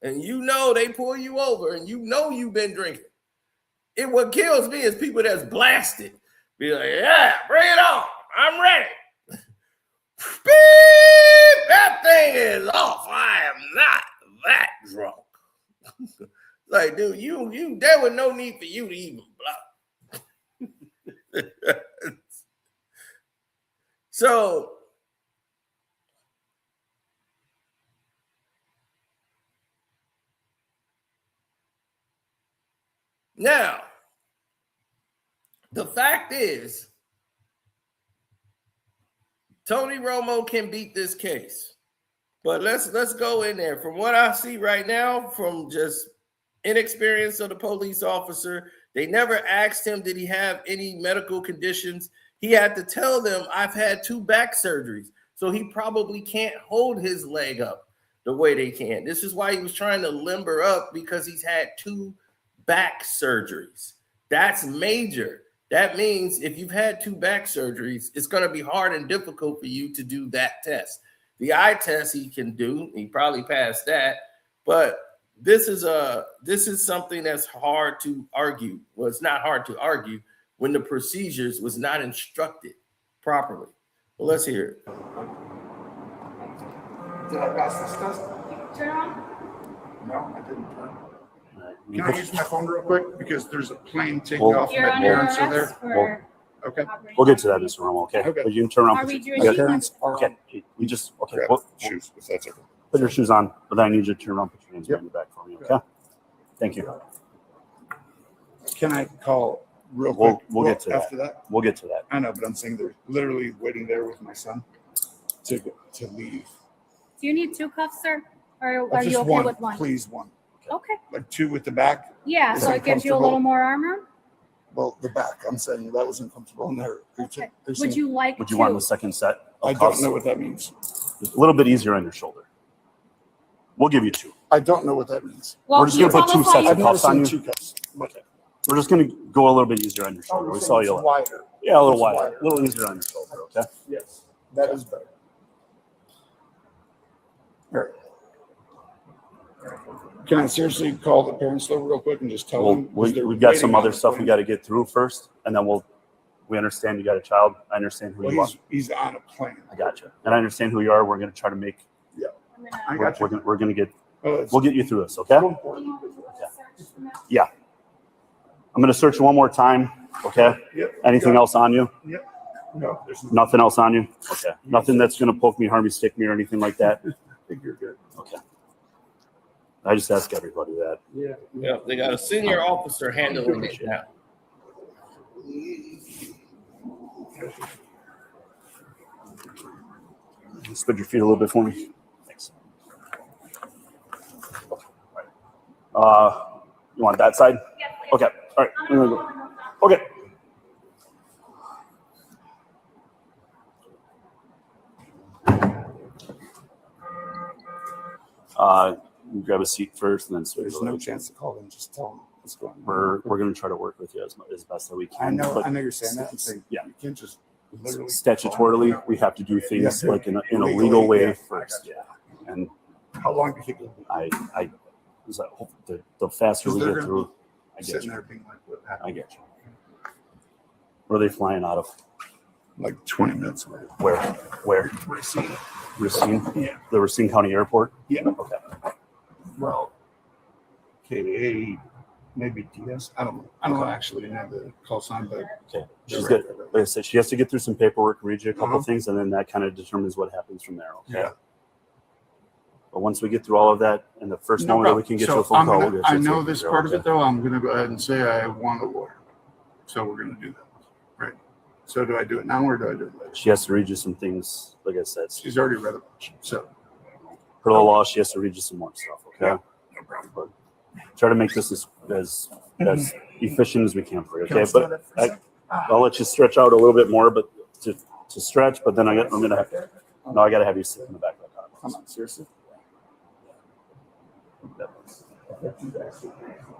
and you know they pull you over and you know you've been drinking, what kills me is people that's blasted. Be like, yeah, bring it on. I'm ready. Beep, that thing is off. I am not that drunk. Like, dude, you there was no need for you to even blow. So now the fact is Tony Romo can beat this case. But let's go in there. From what I see right now, from just inexperience of the police officer, they never asked him, did he have any medical conditions? He had to tell them, I've had 2 back surgeries. So he probably can't hold his leg up the way they can. This is why he was trying to limber up, because he's had 2 back surgeries. That's major. That means if you've had 2 back surgeries, it's going to be hard and difficult for you to do that test. The eye test he can do, he probably passed that, but this is something that's hard to argue. Well, it's not hard to argue when the procedures was not instructed properly. Well, let's hear it. Did I pass this test? Turn on. No, I didn't. Can I use my phone real quick? Because there's a plane taking Well, off. You're My under parents are arrest there. for Okay. operating. We'll get to that, Mr. Romo, okay? Okay. But you can turn around. Are put we your- doing My okay. parents are Okay. We just, okay. grab Well, shoes, if that's okay. put your shoes on, but then I need you to turn around, put your hands behind your back for me, okay? Thank you. Can I call real quick? We'll get to after that. We'll get to that. I know, but I'm saying they're literally waiting there with my son to leave. Do you need 2 cuffs, sir? Or Uh, are you just okay one, with 1? please, one. Okay. Like 2 with the back. Yeah, Is so that it gives you a comfortable? little more arm room. Well, the back. I'm saying that was uncomfortable in there. Okay. Would you like Would you to? want the second set of I cuffs? don't know what that means. A little bit easier on your shoulder. We'll give you 2. I don't know what that means. Well, We're just you gonna put tell 2 us how sets you- I've of never cuffs on seen you. 2 cups. Okay. We're just going to go a little bit easier on your Oh, shoulder. you're We saying saw it's you. wider. Yeah, a little It's wider. wider. A little easier on your shoulder, okay? Yes, that is better. All right. Can I seriously call the parents though real quick and just tell Well, them? we've got some other stuff we got to get through first, and then we understand you got a child. I understand who Well, you are. he's on a plane. I got you. And I understand who you are. We're going to try to make, Yeah, I'm gonna- I got you. we're going to get We'll get you through this, okay? Do you want me to search from that? Yeah. I'm gonna search you one more time, okay? Yep. Anything else on you? Yep. No, there's Nothing else on you? Okay. Nothing that's gonna poke me, harm me, stick me, or anything like that? I think you're good. Okay. I just ask everybody that. Yeah. Yeah, they got a senior officer handling it now. Spread your feet a little bit for me. Thanks. You want that side? Yes, please. Okay. All right. I'm gonna go over those now. Okay. Grab a seat first, and then switch. There's no chance to call them. Just tell them what's going on. We're going to try to work with you as best that we can. I know. but I know you're saying that. I'm saying, yeah. you can't just literally Statutorily, we have to do things Yeah. like in a legal Legally, way yeah. first. Yeah. And How long do you think it'll be I was like, the faster we They're get gonna through, I get sitting you. there being like, what I happened? get you. Where are they flying out of? Like 20 minutes away. Where? Racine. Racine? Yeah. The Racine County Airport? Yeah. Okay. Well, KDA, maybe DS. I don't know. I don't actually didn't have the call sign, but Okay. She's good. Like I said, she has to get through some paperwork, read you a couple things, and then that kind of determines what happens from there. Okay. yeah. But once we get through all of that, and the first moment that we can get to a phone call, we'll get I you know taken this care part of okay? it though. I'm going to go ahead and say I want a lawyer. So we're going to do that. Right. So do I do it now or do I do it later? She has to read you some things. Like I said, She's already read a bunch. So per the law, she has to read you some more stuff. Okay. Yeah. no problem. But try to make this as efficient as we can for you. Can I Okay. slow But that for a second? I'll let you stretch out a little bit more, but to stretch. But then I'm gonna have I gotta have you sit in the back of the car. Come on, seriously.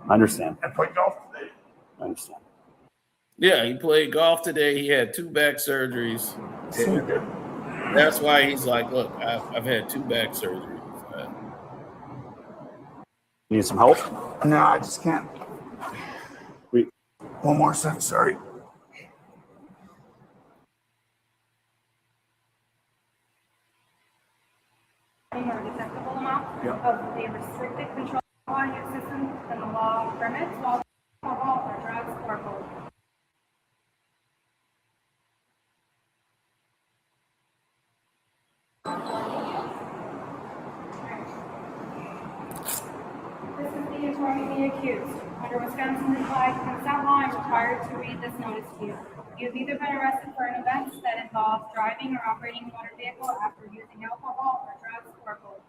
I understand. I played golf today. I understand. Yeah, he played golf today. He had 2 back surgeries. That's why he's like, look, I've had 2 back surgeries. Need some help? No, I just can't. We- One more second. Sorry. Or detectable amount of the restricted control on your system than the law permits while alcohol or drugs or both. This is the attorney the accused. Under Wisconsin implied consent law, I'm required to read this notice to you. You've either been arrested for an offense that involves driving or operating a motor vehicle after using alcohol or drugs or both.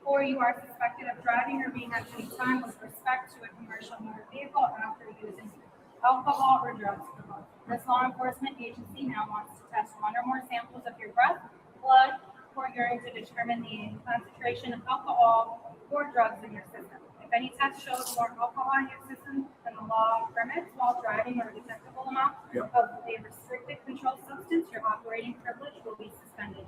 Or you are suspected of driving or being at any time with respect to a commercial motor vehicle after using alcohol or drugs for both. This law enforcement agency now wants to test 1 or more samples of your breath, blood, or urine to determine the concentration of alcohol or drugs in your system. If any test shows more alcohol in your system than the law permits while driving or a detectable amount of a restricted controlled substance, your operating privilege will be suspended.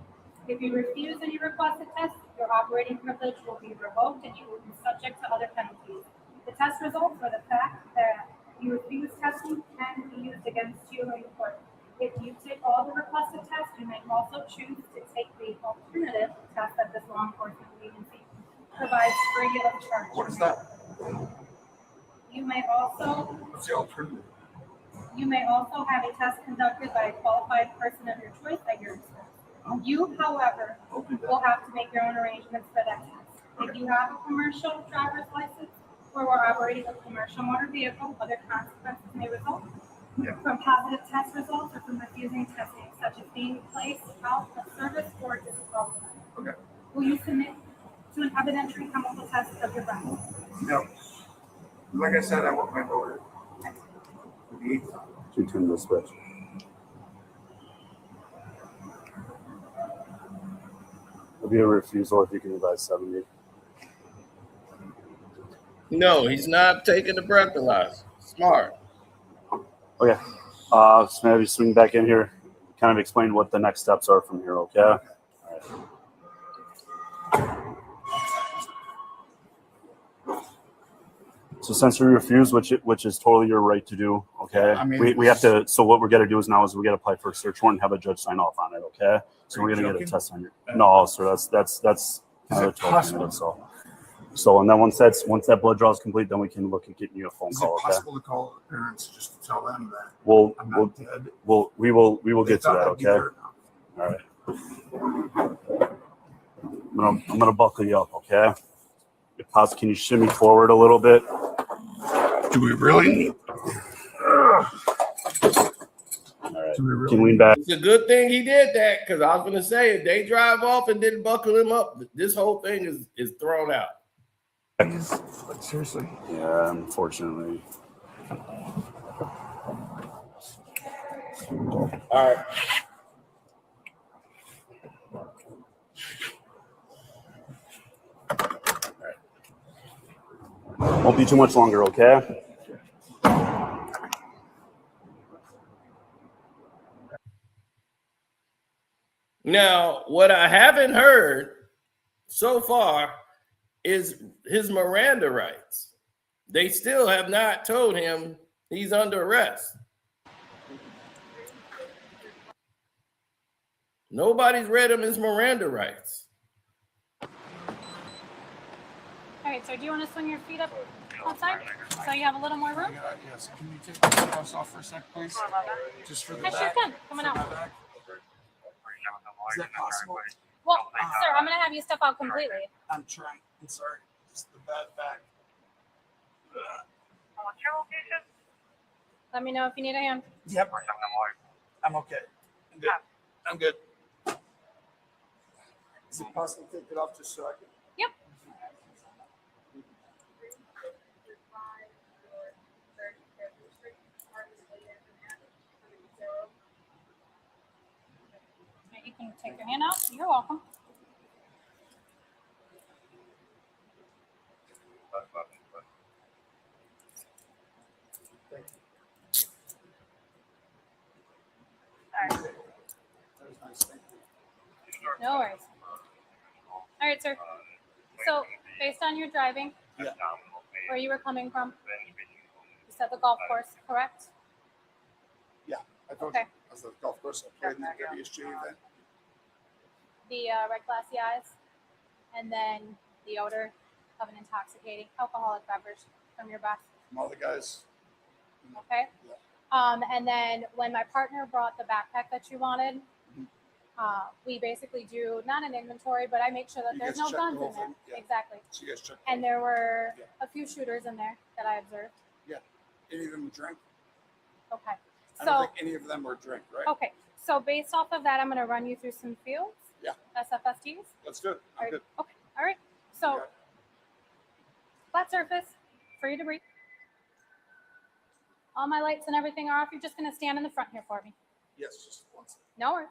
If you refuse any requested test, your operating privilege will be revoked and you will be subject to other penalties. The test results or the fact that you refuse testing can be used against you in court. If you take all the requested tests, you may also choose to take the alternative test that this law enforcement agency provides free of charge. What is that? You may also What's the alternative? You may also have a test conducted by a qualified person of your choice at your expense. You, however, will have to make your own arrangements for that test. If you have a commercial driver's license or are operating a commercial motor vehicle, other consequences may result from positive test results or from refusing testing, such as being placed out of service or disqualified. Okay. Will you submit to an evidentiary chemical test of your breath? No. Like I said, I want my voter. To turn the switch. It'll be a refusal if you can advise 70. No, he's not taking the breathalyzer. Smart. Okay. So maybe swing back in here, kind of explain what the next steps are from here, okay? All right. So since we refuse, which is totally your right to do, okay? I mean, we have to, so what we're gonna do is we gotta apply for a search warrant and have a judge sign off on it, okay? So Are we're you gonna get a joking? test on your, no, sir, that's kind of it a talking possible? minute, so. So, and then once that blood draw is complete, then we can look at getting you a phone Is call. it possible to call the parents just to tell them that We'll I'm not dead? we will They get to thought that. I'd be Okay. there now. All right. I'm gonna buckle you up. Okay. If possible, can you shimmy forward a little bit? Do we really need? All right. Do we really Can you lean back? It's a good thing he did that, because I was going to say, if they drive off and didn't buckle him up, this whole thing is thrown out. Like, seriously. Yeah, unfortunately. All right. Won't be too much longer. Okay. Now, what I haven't heard so far is his Miranda rights. They still have not told him he's under arrest. Nobody's read him his Miranda rights. All right, so do you want to swing your feet up outside so you have a little more room? Yes. Can you take the gloves off for a sec, please? Just for the I back. sure can. Come on For my out. back. Is that possible? Well, sir, I'm going to have you step out completely. I'm trying. I'm sorry. Just the bad back. Let me know if you need a hand. Yep. I'm okay. I'm good. I'm good. Is it possible to take it off just so I can? Yep. You can take your hand out. You're welcome. No worries. All right, sir. So, based on your driving, Yeah. where you were coming from, you said the golf course, correct? Yeah. I thought Okay. I was at the golf course. I played in the WSG event. The red glassy eyes, and then the odor of an intoxicating alcoholic beverage from your breath. From all the guys. Okay. Yeah. And then when my partner brought the backpack that you wanted, we basically do not an inventory, but I make sure that You there's guys no check the guns whole in there. thing? Yeah. Exactly. So you guys checked. And there were Yeah. a few shooters in there that I observed. Any of them drink? Okay. I don't So, think any of them were drink, right? okay. So based off of that, I'm going to run you through some fields. Yeah. SFSTs. Let's do it. I'm good. Okay. All right. So Okay. flat surface, free to breathe. All my lights and everything are off. You're just going to stand in the front here for me. Yes, just one second. No worries.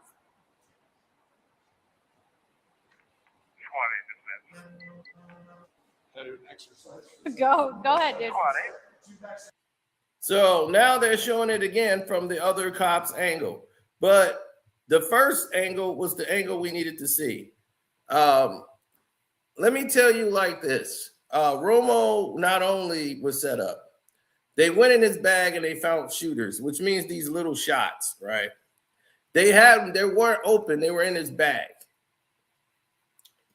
Can I do an exercise? Go ahead, dude. So now they're showing it again from the other cop's angle. But the first angle was the angle we needed to see. Let me tell you like this. Romo not only was set up, they went in his bag and they found shooters, which means these little shots, right? They weren't open, they were in his bag.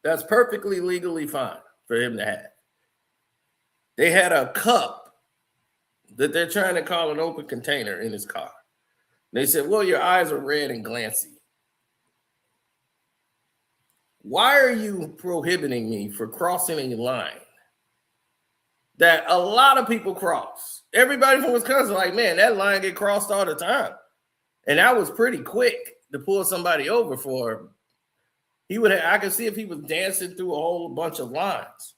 That's perfectly legally fine for him to have. They had a cup that they're trying to call an open container in his car. They said, well, your eyes are red and glancy. Why are you prohibiting me for crossing a line that a lot of people cross? Everybody from Wisconsin is like, man, that line get crossed all the time. And that was pretty quick to pull somebody over for. I could see if he was dancing through a whole bunch of lines.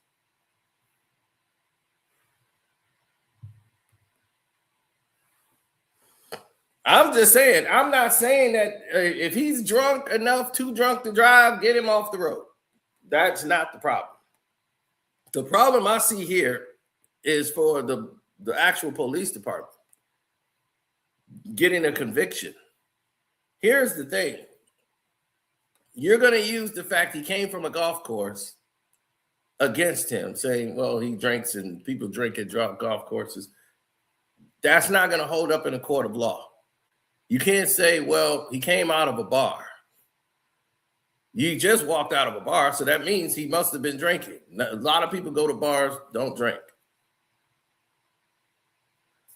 I'm just saying, I'm not saying that if he's drunk enough, too drunk to drive, get him off the road. That's not the problem. The problem I see here is for the actual police department getting a conviction. Here's the thing. You're going to use the fact he came from a golf course against him, saying, well, he drinks and people drink at golf courses. That's not going to hold up in a court of law. You can't say, well, he came out of a bar. You just walked out of a bar, so that means he must have been drinking. A lot of people go to bars, don't drink.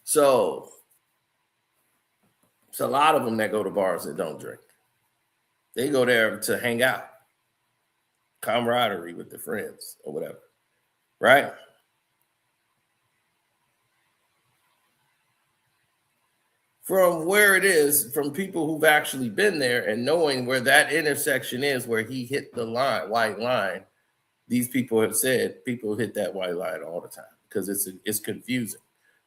So it's a lot of them that go to bars that don't drink. They go there to hang out, camaraderie with the friends or whatever, right? From where it is, from people who've actually been there and knowing where that intersection is, where he hit the line, white line, these people have said people hit that white line all the time because it's confusing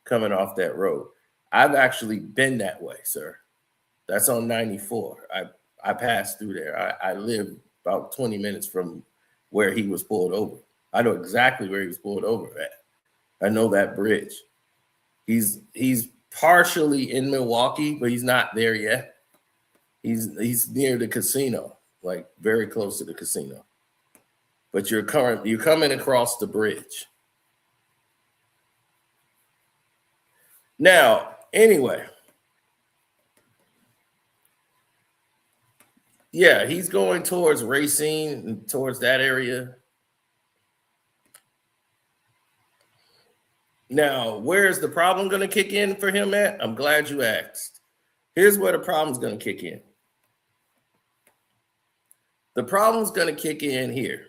coming off that road. I've actually been that way, sir. That's on 94. I passed through there. I live about 20 minutes from where he was pulled over. I know exactly where he was pulled over at. I know that bridge. He's partially in Milwaukee, but he's not there yet. He's near the casino, like very close to the casino. But you're coming across the bridge. Now, anyway. Yeah, he's going towards Racine and towards that area. Now, where's the problem going to kick in for him at? I'm glad you asked. Here's where the problem's going to kick in. The problem's going to kick in here.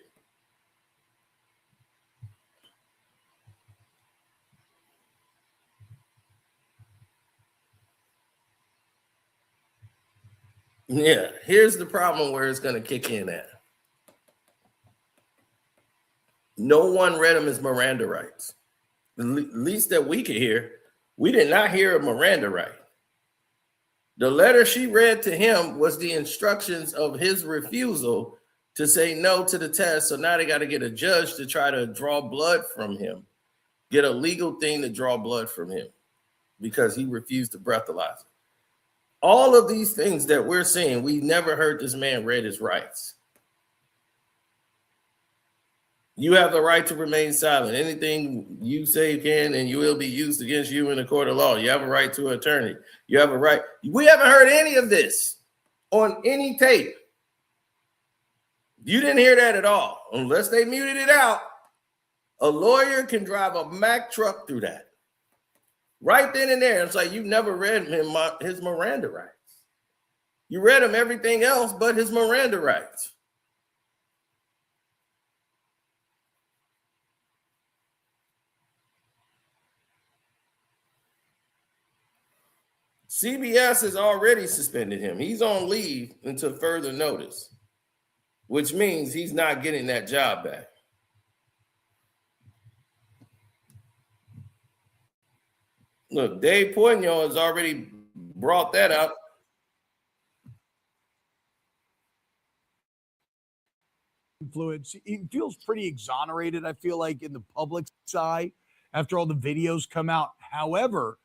Yeah, here's the problem where it's going to kick in at. No one read him his Miranda rights. At least that we could hear. We did not hear a Miranda right. The letter she read to him was the instructions of his refusal to say no to the test. So now they got to get a judge to try to draw blood from him, get a legal thing to draw blood from him because he refused to breathalyze it. All of these things that we're seeing, we never heard this man read his rights. You have the right to remain silent. Anything you say can and you will be used against you in a court of law. You have a right to an attorney. You have a right. We haven't heard any of this on any tape. You didn't hear that at all. Unless they muted it out, a lawyer can drive a Mack truck through that. Right then and there. It's like you never read him his Miranda rights. You read him everything else but his Miranda rights. CBS has already suspended him. He's on leave until further notice, which means he's not getting that job back. Look, Dave Poignon has already brought that up. Influence. He feels pretty exonerated, I feel like, in the public eye after all the videos come out. However,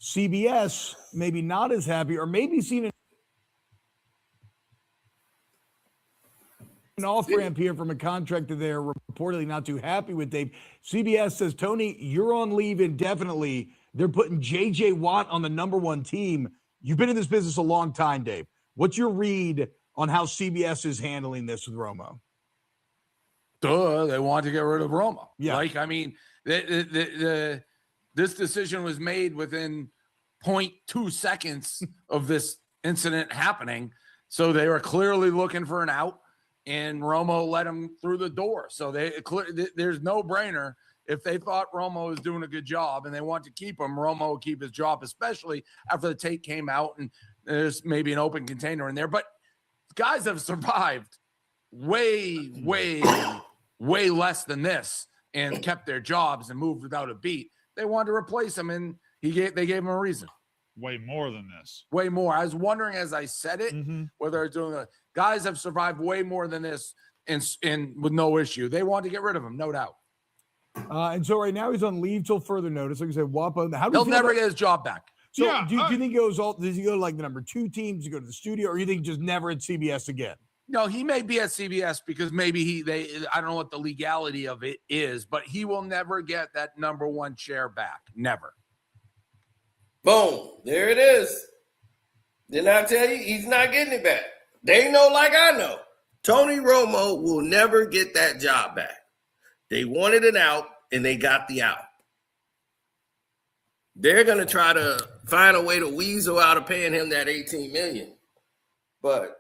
CBS maybe not as happy, or maybe seen an off-ramp here from a contractor they're reportedly not too happy with, Dave. CBS says, Tony, you're on leave indefinitely. They're putting J.J. Watt on the number one team. You've been in this business a long time, Dave. What's your read on how CBS is handling this with Romo? They want to get rid of Romo. Yeah. Like, I mean, this decision was made within 0.2 seconds of this incident happening. So they were clearly looking for an out, and Romo let him through the door. So there's no brainer. If they thought Romo was doing a good job and they want to keep him, Romo will keep his job, especially after the tape came out and there's maybe an open container in there. But guys have survived way less than this and kept their jobs and moved without a beat. They wanted to replace him, and they gave him a reason. Way more than this. Way more. I was wondering as I said it, whether they're doing a guys have survived way more than this and with no issue. They want to get rid of him, no doubt. And so right now he's on leave till further notice. Like I said, Wapa, how do he'll never get his job back. So do you think he goes does he go to like the number 2 team? Does he go to the studio, or you think just never at CBS again? No, he may be at CBS because maybe I don't know what the legality of it is, but he will never get that number 1 chair back. Never. Boom. There it is. Didn't I tell you? He's not getting it back. They know like I know. Tony Romo will never get that job back. They wanted an out, and they got the out. They're going to try to find a way to weasel out of paying him that $18 million. But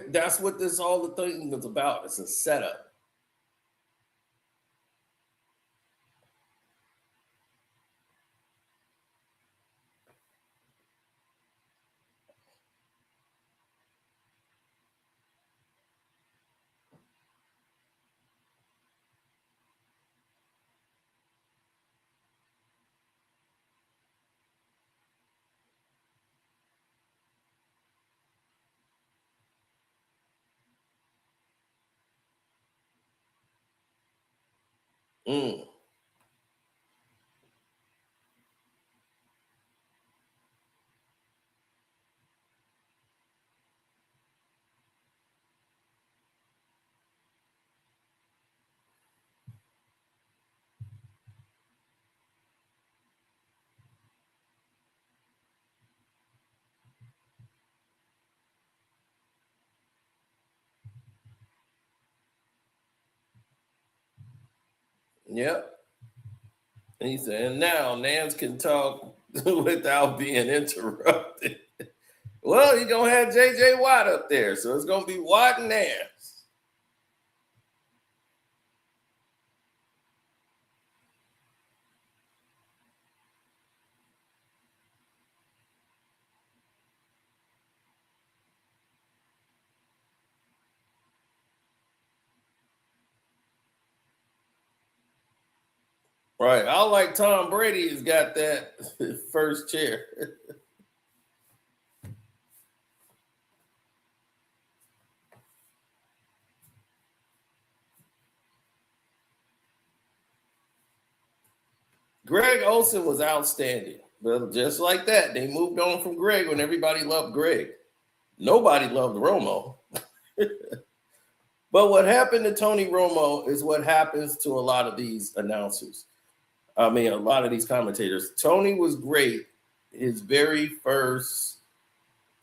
that's what this all the thing is about. It's a setup. Mm. Yep. And he said, and now Nance can talk without being interrupted. Well, you're going to have J.J. Watt up there, so it's going to be Watt and Nance. Right. I like Tom Brady has got that first chair. Greg Olsen was outstanding. But just like that, they moved on from Greg when everybody loved Greg. Nobody loved Romo. But what happened to Tony Romo is what happens to a lot of these announcers. I mean, a lot of these commentators. Tony was great his very first,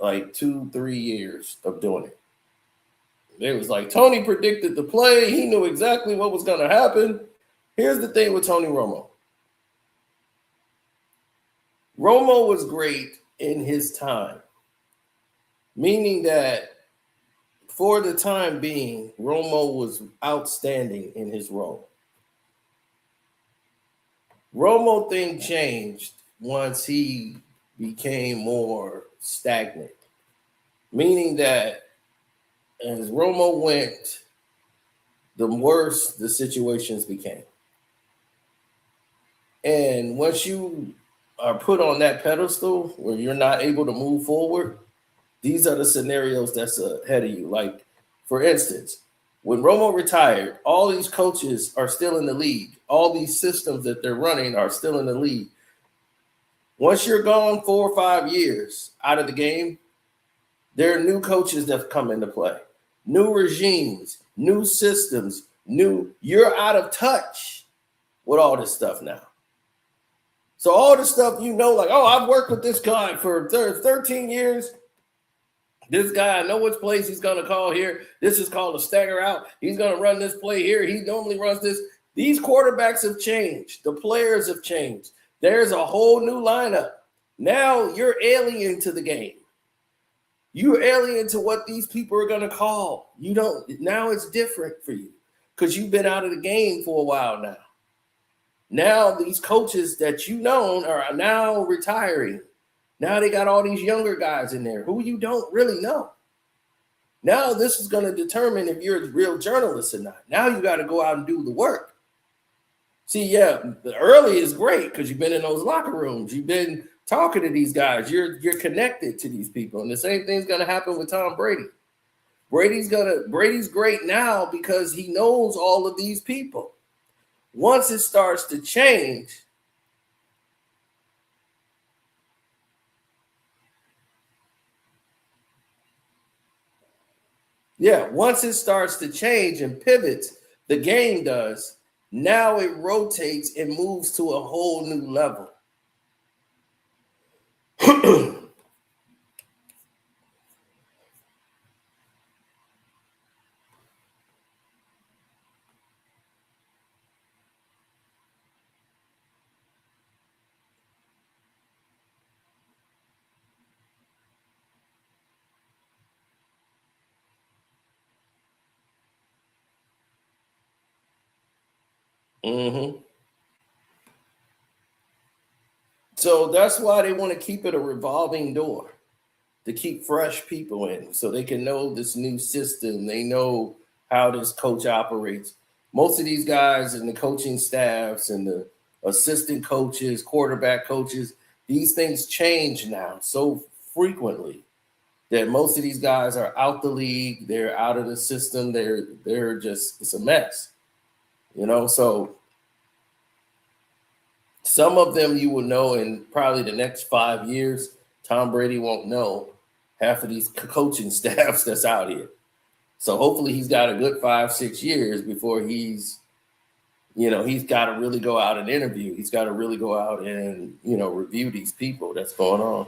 2-3 years of doing it. It was like Tony predicted the play. He knew exactly what was going to happen. Here's the thing with Tony Romo. Romo was great in his time, meaning that for the time being, Romo was outstanding in his role. Romo thing changed once he became more stagnant, meaning that as Romo went, the worse the situations became. And once you are put on that pedestal where you're not able to move forward, these are the scenarios that's ahead of you. Like, for instance, when Romo retired, all these coaches are still in the league. All these systems that they're running are still in the league. Once you're gone 4 or 5 years out of the game, there are new coaches that come into play, new regimes, new systems, you're out of touch with all this stuff now. So all the stuff like, oh, I've worked with this guy for 13 years. This guy, I know which plays he's going to call here. This is called a stagger out. He's going to run this play here. He normally runs this. These quarterbacks have changed. The players have changed. There's a whole new lineup. Now you're alien to the game. You're alien to what these people are going to call. Now it's different for you because you've been out of the game for a while now. Now these coaches that you've known are now retiring. Now they got all these younger guys in there who you don't really know. Now this is going to determine if you're a real journalist or not. Now you got to go out and do the work. See, yeah, the early is great because you've been in those locker rooms. You've been talking to these guys. You're connected to these people. And the same thing's going to happen with Tom Brady. Brady's great now because he knows all of these people. Once it starts to change, once it starts to change and pivots, the game does. Now it rotates and moves to a whole new level. Mm-hmm. So that's why they want to keep it a revolving door, to keep fresh people in so they can know this new system. They know how this coach operates. Most of these guys and the coaching staffs and the assistant coaches, quarterback coaches, these things change now so frequently that most of these guys are out the league. They're out of the system. They're just, it's a mess, so some of them you will know in probably the next 5 years. Tom Brady won't know half of these coaching staffs that's out here. So hopefully he's got a good 5-6 years before he's got to really go out and interview. He's got to really go out and, review these people that's going on.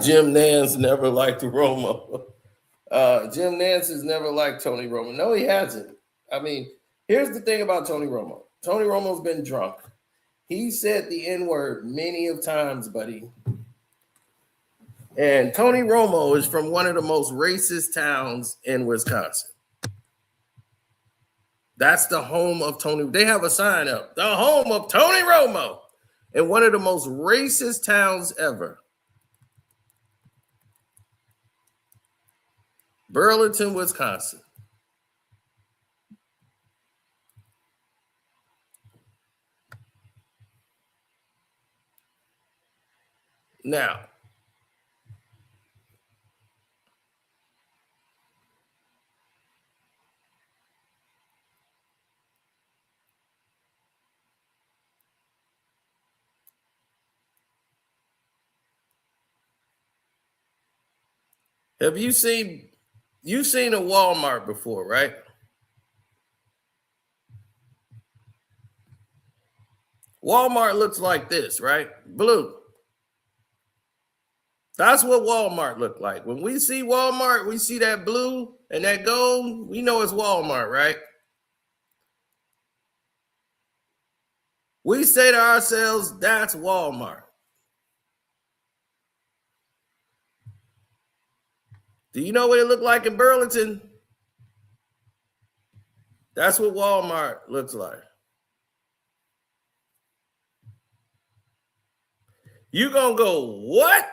Jim Nance never liked Romo. Jim Nance has never liked Tony Romo. No, he hasn't. I mean, here's the thing about Tony Romo. Tony Romo's been drunk. He said the N-word many of times, buddy. And Tony Romo is from one of the most racist towns in Wisconsin. That's the home of Tony. They have a sign up, the home of Tony Romo, in one of the most racist towns ever. Burlington, Wisconsin. Now, have you've seen a Walmart before, right? Walmart looks like this, right? Blue. That's what Walmart looked like. When we see Walmart, we see that blue and that gold. We know it's Walmart, right? We say to ourselves, that's Walmart. Do you know what it looked like in Burlington? That's what Walmart looks like. You're going to go, what?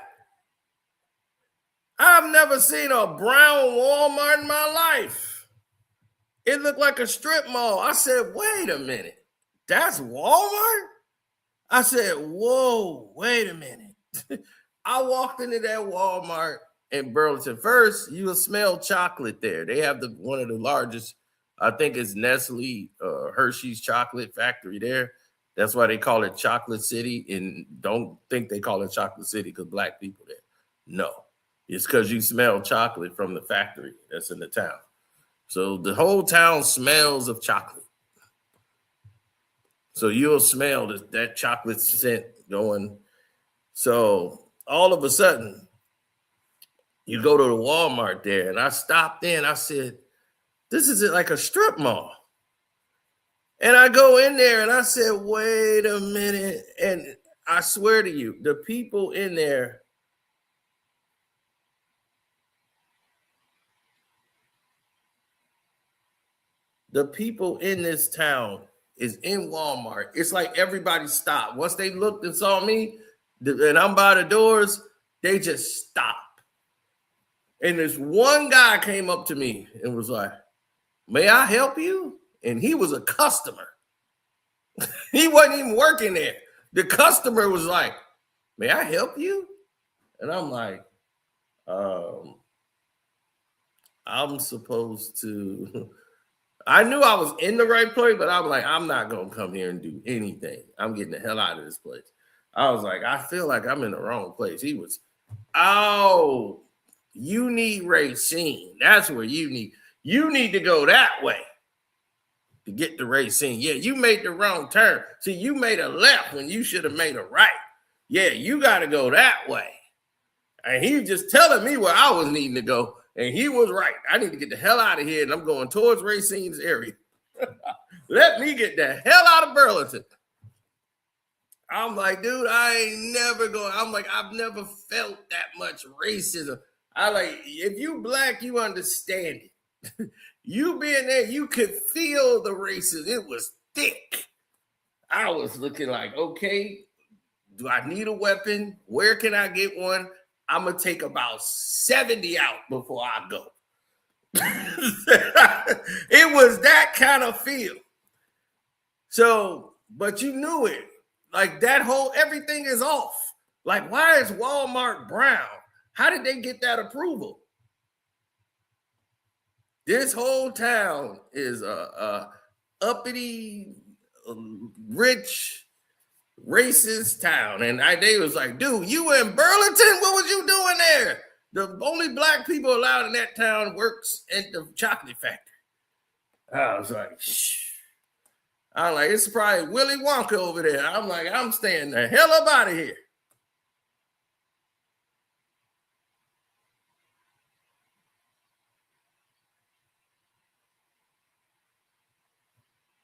I've never seen a brown Walmart in my life. It looked like a strip mall. I said, wait a minute. That's Walmart? I said, whoa, wait a minute. I walked into that Walmart in Burlington. First, you will smell chocolate there. They have one of the largest, I think it's Nestle, Hershey's chocolate factory there. That's why they call it Chocolate City. And don't think they call it Chocolate City because black people there. No, it's because you smell chocolate from the factory that's in the town. So the whole town smells of chocolate. So you'll smell that chocolate scent going. So all of a sudden, you go to the Walmart there, and I stopped in. I said, this is like a strip mall. And I go in there, and I said, wait a minute. And I swear to you, the people in there, the people in this town is in Walmart. It's like everybody stopped. Once they looked and saw me, and I'm by the doors, they just stopped. And this one guy came up to me and was like, may I help you? And he was a customer. He wasn't even working there. The customer was like, may I help you? And I'm like, I'm supposed to. I knew I was in the right place, but I'm like, I'm not going to come here and do anything. I'm getting the hell out of this place. I was like, I feel like I'm in the wrong place. He was, oh, you need Racine. That's where you need to go that way to get to Racine. Yeah, you made the wrong turn. See, you made a left when you should have made a right. Yeah, you got to go that way. And he was just telling me where I was needing to go. And he was right. I need to get the hell out of here. And I'm going towards Racine's area. Let me get the hell out of Burlington. I'm like, dude, I ain't never going. I'm like, I've never felt that much racism. I like, if you black, you understand it. You being there, you could feel the racism. It was thick. I was looking like, okay, do I need a weapon? Where can I get one? I'm going to take about 70 out before I go. It was that kind of feel. So, but you knew it. Like that whole, everything is off. Like, why is Walmart brown? How did they get that approval? This whole town is a uppity, rich, racist town. And they was like, dude, you in Burlington? What was you doing there? The only black people allowed in that town works at the chocolate factory. I was like, shh. I'm like, it's probably Willy Wonka over there. I'm like, I'm staying the hell up out of here.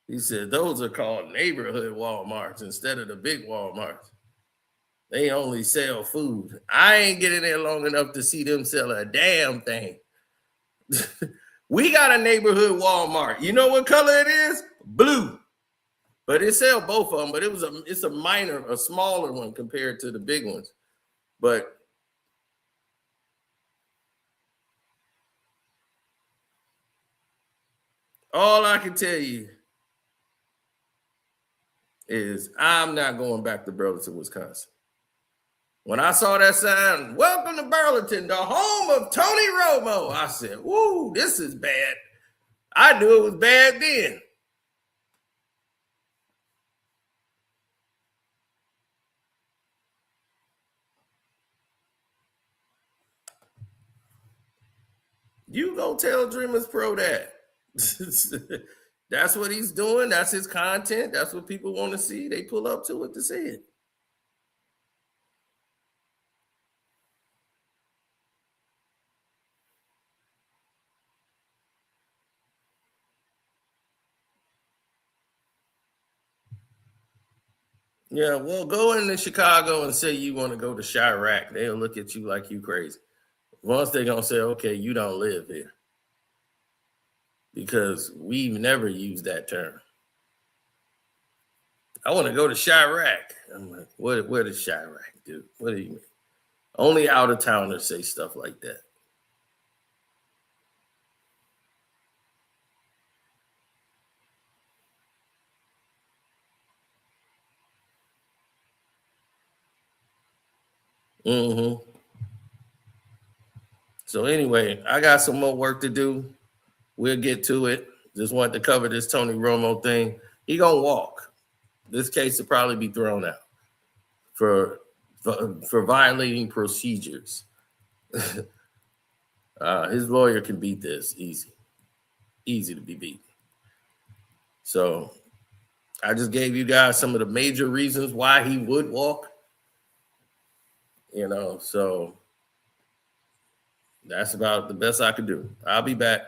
He said, those are called neighborhood Walmarts instead of the big Walmarts. They only sell food. I ain't getting there long enough to see them sell a damn thing. We got a neighborhood Walmart. You know what color it is? Blue. But it sell both of them, but it's a smaller one compared to the big ones. But all I can tell you is I'm not going back to Burlington, Wisconsin. When I saw that sign, welcome to Burlington, the home of Tony Romo, I said, woo, this is bad. I knew it was bad then. You go tell Dreamers Pro that. That's what he's doing. That's his content. That's what people want to see. They pull up to it to see it. Yeah, well, go into Chicago and say you want to go to Chirac. They'll look at you like you crazy. Once they're going to say, okay, you don't live here. Because we've never used that term. I want to go to Chirac. I'm like, what does Chirac do? What do you mean? Only out-of-towners say stuff like that. Mm-hmm. So anyway, I got some more work to do. We'll get to it. Just wanted to cover this Tony Romo thing. He gonna walk. This case will probably be thrown out for violating procedures. His lawyer can beat this easy. easy to be beat. So I just gave you guys some of the major reasons why he would walk. So that's about the best I could do. I'll be back.